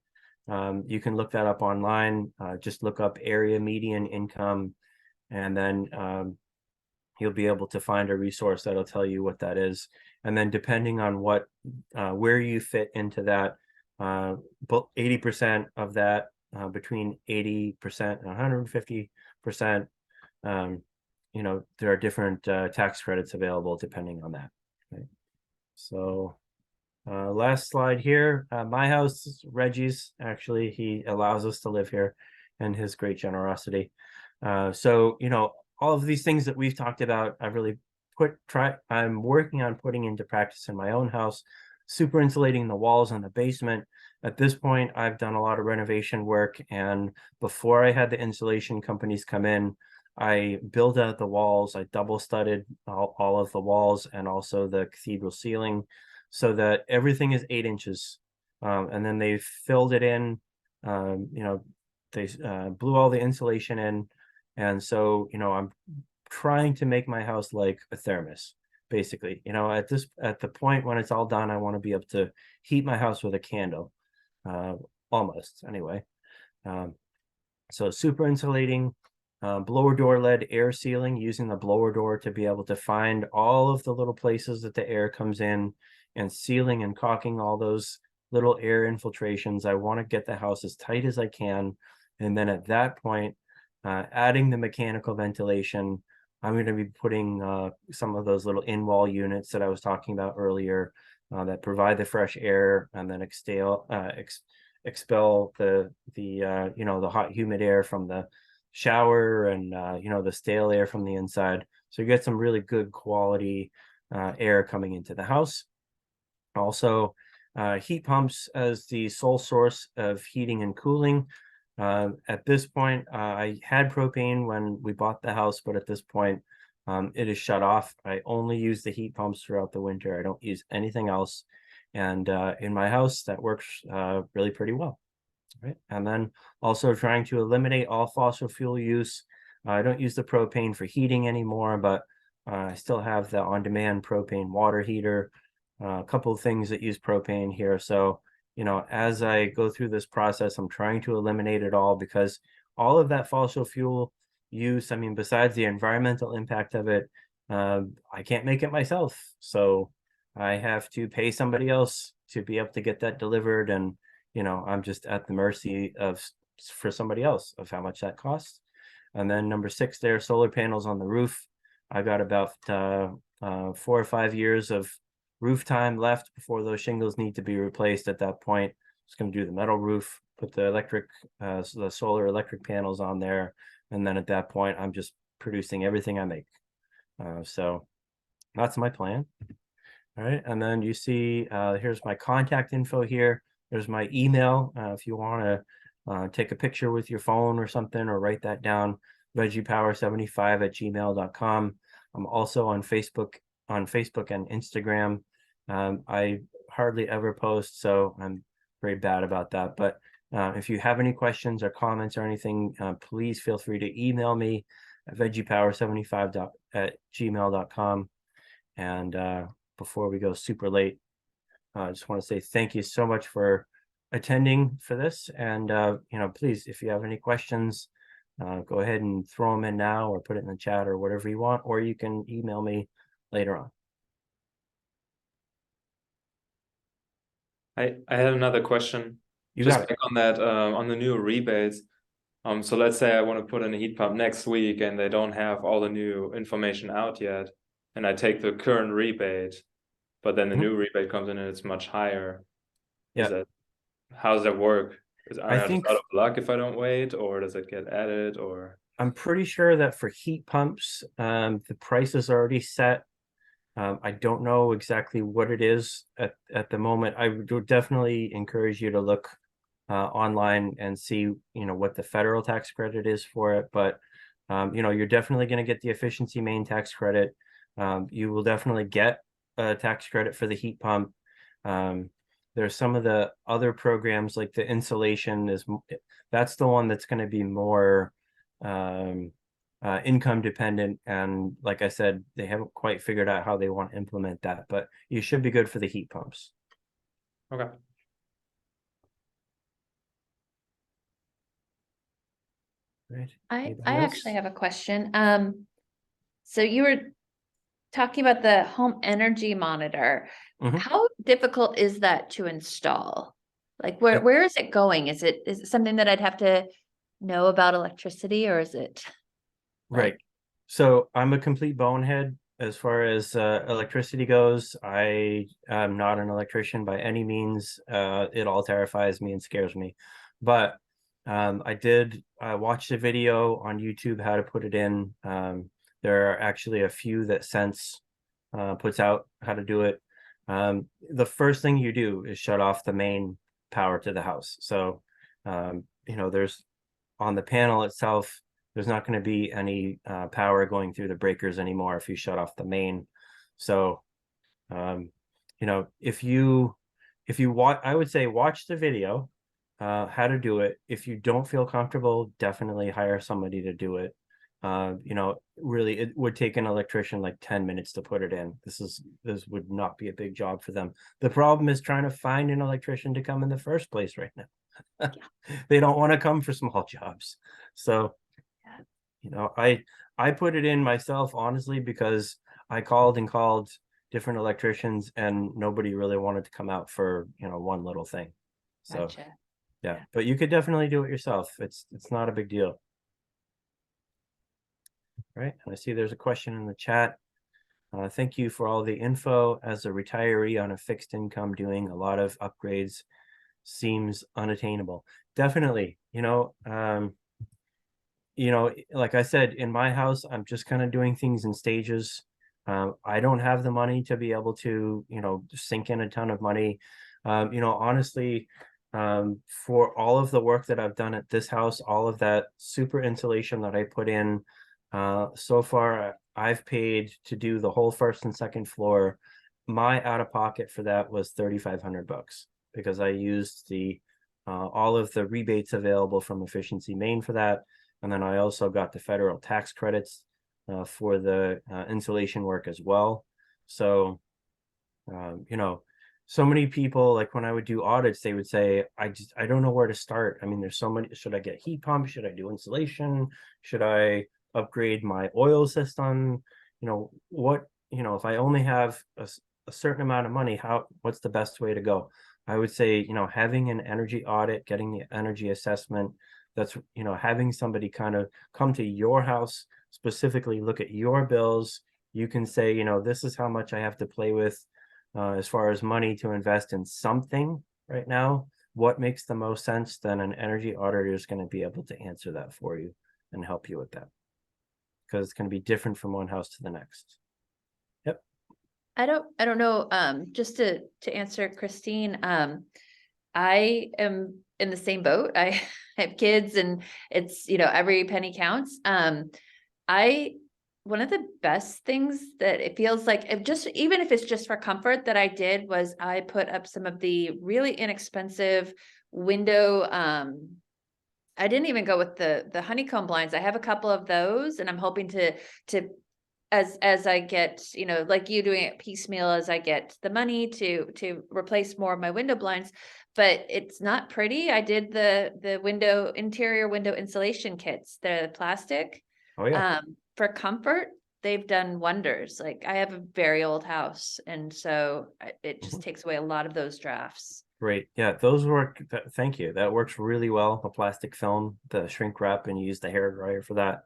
You can look that up online. Just look up area median income, and then you'll be able to find a resource that'll tell you what that is. And then depending on where you fit into that, 80% of that, between 80% and 150%, there are different tax credits available depending on that. Okay. So last slide here. My house, Reggie's, actually, he allows us to live here, and his great generosity. So all of these things that we've talked about, I've really I'm working on putting into practice in my own house. Super insulating the walls in the basement. At this point, I've done a lot of renovation work, and before I had the insulation companies come in, I built out the walls. I double studded all of the walls and also the cathedral ceiling so that everything is 8 inches. And then they filled it in, you know, they blew all the insulation in. And so, you know, I'm trying to make my house like a thermos, basically. You know, at the point when it's all done, I want to be able to heat my house with a candle, almost anyway. So super insulating, blower door led air sealing, using the blower door to be able to find all of the little places that the air comes in, and sealing and caulking all those little air infiltrations. I want to get the house as tight as I can. And then at that point, adding the mechanical ventilation, I'm going to be putting some of those little in-wall units that I was talking about earlier, that provide the fresh air and then expel the you know, the hot humid air from the shower and you know, the stale air from the inside. So you get some really good quality air coming into the house. Also, heat pumps as the sole source of heating and cooling. At this point, I had propane when we bought the house, but at this point, it is shut off. I only use the heat pumps throughout the winter. I don't use anything else. And in my house, that works really pretty well. Right. And then also trying to eliminate all fossil fuel use. I don't use the propane for heating anymore, but I still have the on-demand propane water heater. A couple of things that use propane here. So, you know, as I go through this process, I'm trying to eliminate it all, because all of that fossil fuel use, I mean, besides the environmental impact of it, I can't make it myself. So I have to pay somebody else to be able to get that delivered. And, you know, I'm just at the mercy of, for somebody else, of how much that costs. And then number 6 there, solar panels on the roof. I got about 4 or 5 years of roof time left before those shingles need to be replaced. At that point, just going to do the metal roof, put the the solar electric panels on there. And then at that point, I'm just producing everything I make. So that's my plan. All right. And then you see, here's my contact info here. There's my email. If you want to take a picture with your phone or something, or write that down, veggiepower75@gmail.com. I'm also on Facebook and Instagram. I hardly ever post, so I'm very bad about that. But if you have any questions or comments or anything, please feel free to email me at veggiepower75@gmail.com. And before we go super late, I just want to say thank you so much for attending for this. And you know, please, if you have any questions, go ahead and throw them in now, or put it in the chat, or whatever you want, or you can email me later on. I had another question. You Just got it. back on that, on the new rebates. So let's say I want to put in a heat pump next week and they don't have all the new information out yet, and I take the current rebate, but then the new rebate comes in and it's much higher. Yeah. How does that work? I just think out of luck if I don't wait, or does it get added, or? I'm pretty sure that for heat pumps, the price is already set. I don't know exactly what it is at the moment. I would definitely encourage you to look online and see, you know, what the federal tax credit is for it. But you know, you're definitely going to get the efficiency Maine tax credit. You will definitely get a tax credit for the heat pump. There's some of the other programs, like the insulation that's the one that's going to be more income dependent. And like I said, they haven't quite figured out how they want to implement that, but you should be good for the heat pumps. Okay. Right. I Anybody else? actually have a question. So you were talking about the home energy monitor. Mhm. How difficult is that to install? Like where is it going? Is it something that I'd have to know about electricity, or is it? Right. So I'm a complete bonehead as far as electricity goes. I am not an electrician by any means. It all terrifies me and scares me. But I did watch a video on YouTube how to put it in. There are actually a few that Sense puts out how to do it. The first thing you do is shut off the main power to the house. So, you know, there's on the panel itself, there's not going to be any power going through the breakers anymore if you shut off the main. So, you know, if you watch, I would say watch the video, how to do it. If you don't feel comfortable, definitely hire somebody to do it. You know, really, it would take an electrician like 10 minutes to put it in. This would not be a big job for them. The problem is trying to find an electrician to come in the first place right now. They don't want to come for small jobs. So, you know, I put it in myself, honestly, because I called and called different electricians and nobody really wanted to come out for, you know, one little thing. So Gotcha. yeah, but you could definitely do it yourself. It's not a big deal. Right. And I see there's a question in the chat. Thank you for all the info. As a retiree on a fixed income, doing a lot of upgrades seems unattainable. Definitely, you know, like I said, in my house, I'm just kind of doing things in stages. I don't have the money to be able to, you know, sink in a ton of money. You know, honestly, for all of the work that I've done at this house, all of that super insulation that I put in, so far I've paid to do the whole first and second floor. My out of pocket for that was $3,500 because I used the all of the rebates available from Efficiency Maine for that. And then I also got the federal tax credits for the insulation work as well. So, you know, so many people, like when I would do audits, they would say, I don't know where to start. I mean, there's so many. Should I get heat pump? Should I do insulation? Should I upgrade my oil system? You know, what, you know, if I only have a certain amount of money, what's the best way to go? I would say, you know, having an energy audit, getting the energy assessment, that's, you know, having somebody kind of come to your house, specifically look at your bills. You can say, you know, this is how much I have to play with as far as money to invest in something right now. What makes the most sense? Then an energy auditor is going to be able to answer that for you and help you with that, because it's going to be different from one house to the next. Yep. I don't know, just to answer Christine, I am in the same boat. I have kids and it's, you know, every penny counts. One of the best things that it feels like, even if it's just for comfort, that I did was I put up some of the really inexpensive window, I didn't even go with the honeycomb blinds. I have a couple of those and I'm hoping to as I get, you know, like you doing it piecemeal, as I get the money to replace more of my window blinds, but it's not pretty. I did the interior window insulation kits, the plastic. Oh yeah. For comfort, they've done wonders. Like I have a very old house, and so it just takes away a lot of those drafts. Great. Yeah, those work. Thank you. That works really well. The plastic film, the shrink wrap, and you use the hair dryer for that.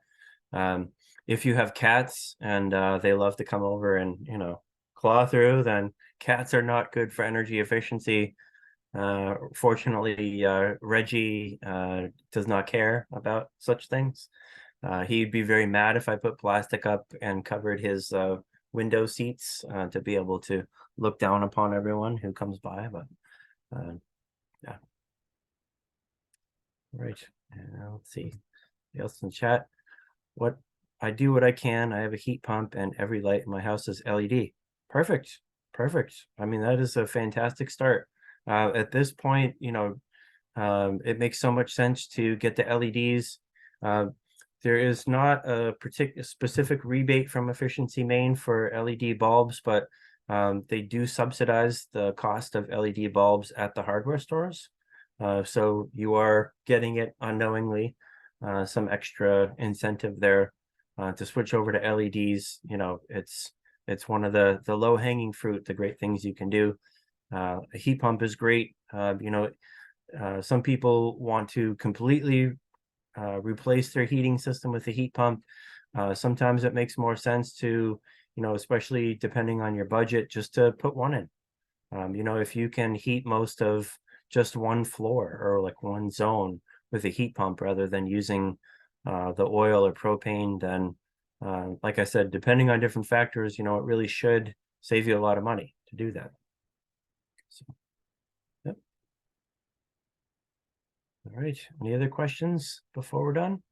If you have cats and they love to come over and, you know, claw through, then cats are not good for energy efficiency. Fortunately, Reggie does not care about such things. He'd be very mad if I put plastic up and covered his window seats to be able to look down upon everyone who comes by. But yeah. Right. Let's see. What else in the chat? I do what I can. I have a heat pump and every light in my house is LED. Perfect. Perfect. I mean, that is a fantastic start. At this point, you know, it makes so much sense to get the LEDs. There is not a particular specific rebate from Efficiency Maine for LED bulbs, but they do subsidize the cost of LED bulbs at the hardware stores. So you are getting it unknowingly, some extra incentive there to switch over to LEDs. You know, it's one of the low hanging fruit, the great things you can do. A heat pump is great. You know, some people want to completely replace their heating system with a heat pump. Sometimes it makes more sense to, you know, especially depending on your budget, just to put one in. You know, if you can heat most of just one floor or like one zone with a heat pump rather than using the oil or propane, then like I said, depending on different factors, you know, it really should save you a lot of money to do that. So, yep. All right. Any other questions before we're done?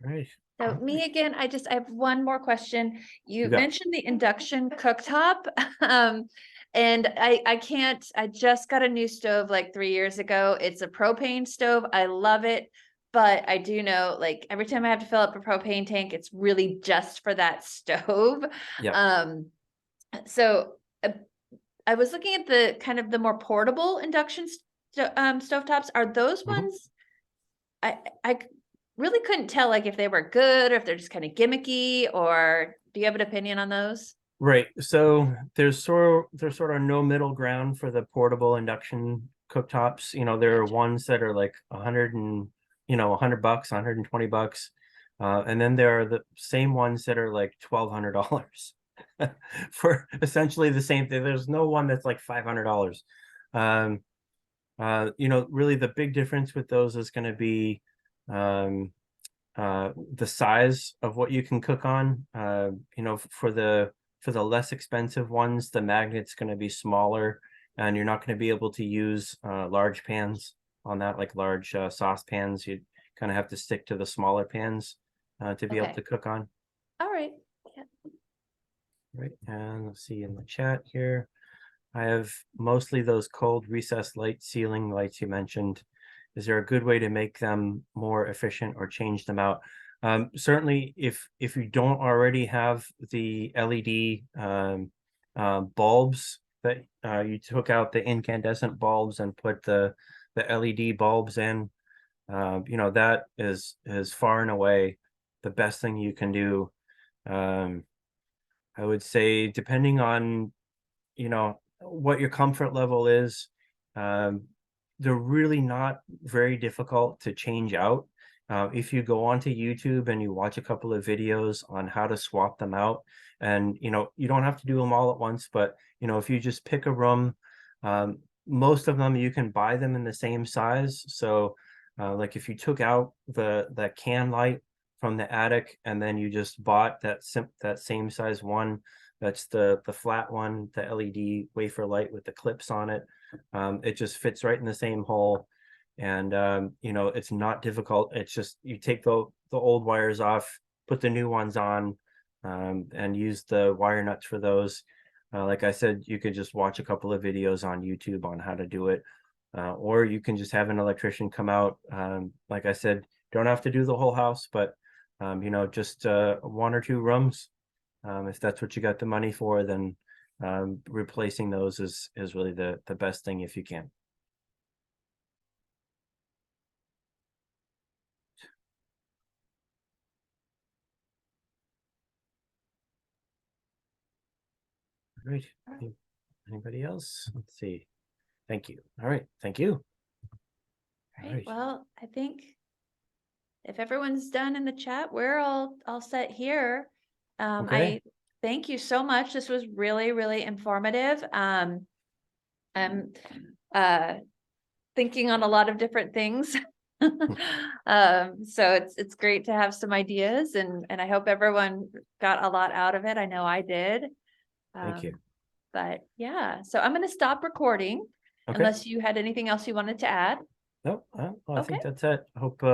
Right. So me again, I have one more question. You go. mentioned the induction cooktop. And I just got a new stove like 3 years ago. It's a propane stove. I love it. But I do know like every time I have to fill up a propane tank, it's really just for that stove. Yeah. So I was looking at the kind of the more portable induction stovetops. Are those Mhm. ones? I really couldn't tell like if they were good or if they're just kind of gimmicky, or do you have an opinion on those? Right. So there's sort of no middle ground for the portable induction cooktops. There are Gotcha. ones that are like $100 $120. And then there are the same ones that are like $1,200 for essentially the same thing. There's no one that's like $500. Um, really the big difference with those is going to be um, the size of what you can cook on. For the less expensive ones, the magnet's going to be smaller, and you're not going to be able to use large pans on that, like large saucepans. You kind of have to stick to the smaller pans to be able Okay. to cook on. All right. Right, and let's see in the chat here. I have mostly those cold recessed light ceiling lights you mentioned. Is there a good way to make them more efficient or change them out? Certainly, if you don't already have the LED bulbs that you took out the incandescent bulbs and put the LED bulbs in, that is far and away the best thing you can do. I would say, depending on what your comfort level is, um, they're really not very difficult to change out. If you go onto YouTube and you watch a couple of videos on how to swap them out, and you don't have to do them all at once, but if you just pick a room, most of them you can buy them in the same size. So like if you took out the can light from the attic and then you just bought that same size one, that's the flat one, the LED wafer light with the clips on it. It just fits right in the same hole, and it's not difficult. It's just you take the old wires off, put the new ones on, and use the wire nuts for those. Like I said, you could just watch a couple of videos on YouTube on how to do it, or you can just have an electrician come out. Like I said, don't have to do the whole house, but just 1 or 2 rooms. If that's what you got the money for, then replacing those is really the best thing if you can. Great. Anybody else? Let's see. Thank you. All right. Thank you. Right. Right. Well, I think if everyone's done in the chat, we're all set here. Okay. I thank you so much. This was really, really informative. I'm thinking on a lot of different things. So it's great to have some ideas, and I hope everyone got a lot out of it. I know I did. Thank you. But yeah, so I'm going to stop recording Okay. unless you had anything else you wanted to add. No, well, I Okay. think that's it. I hope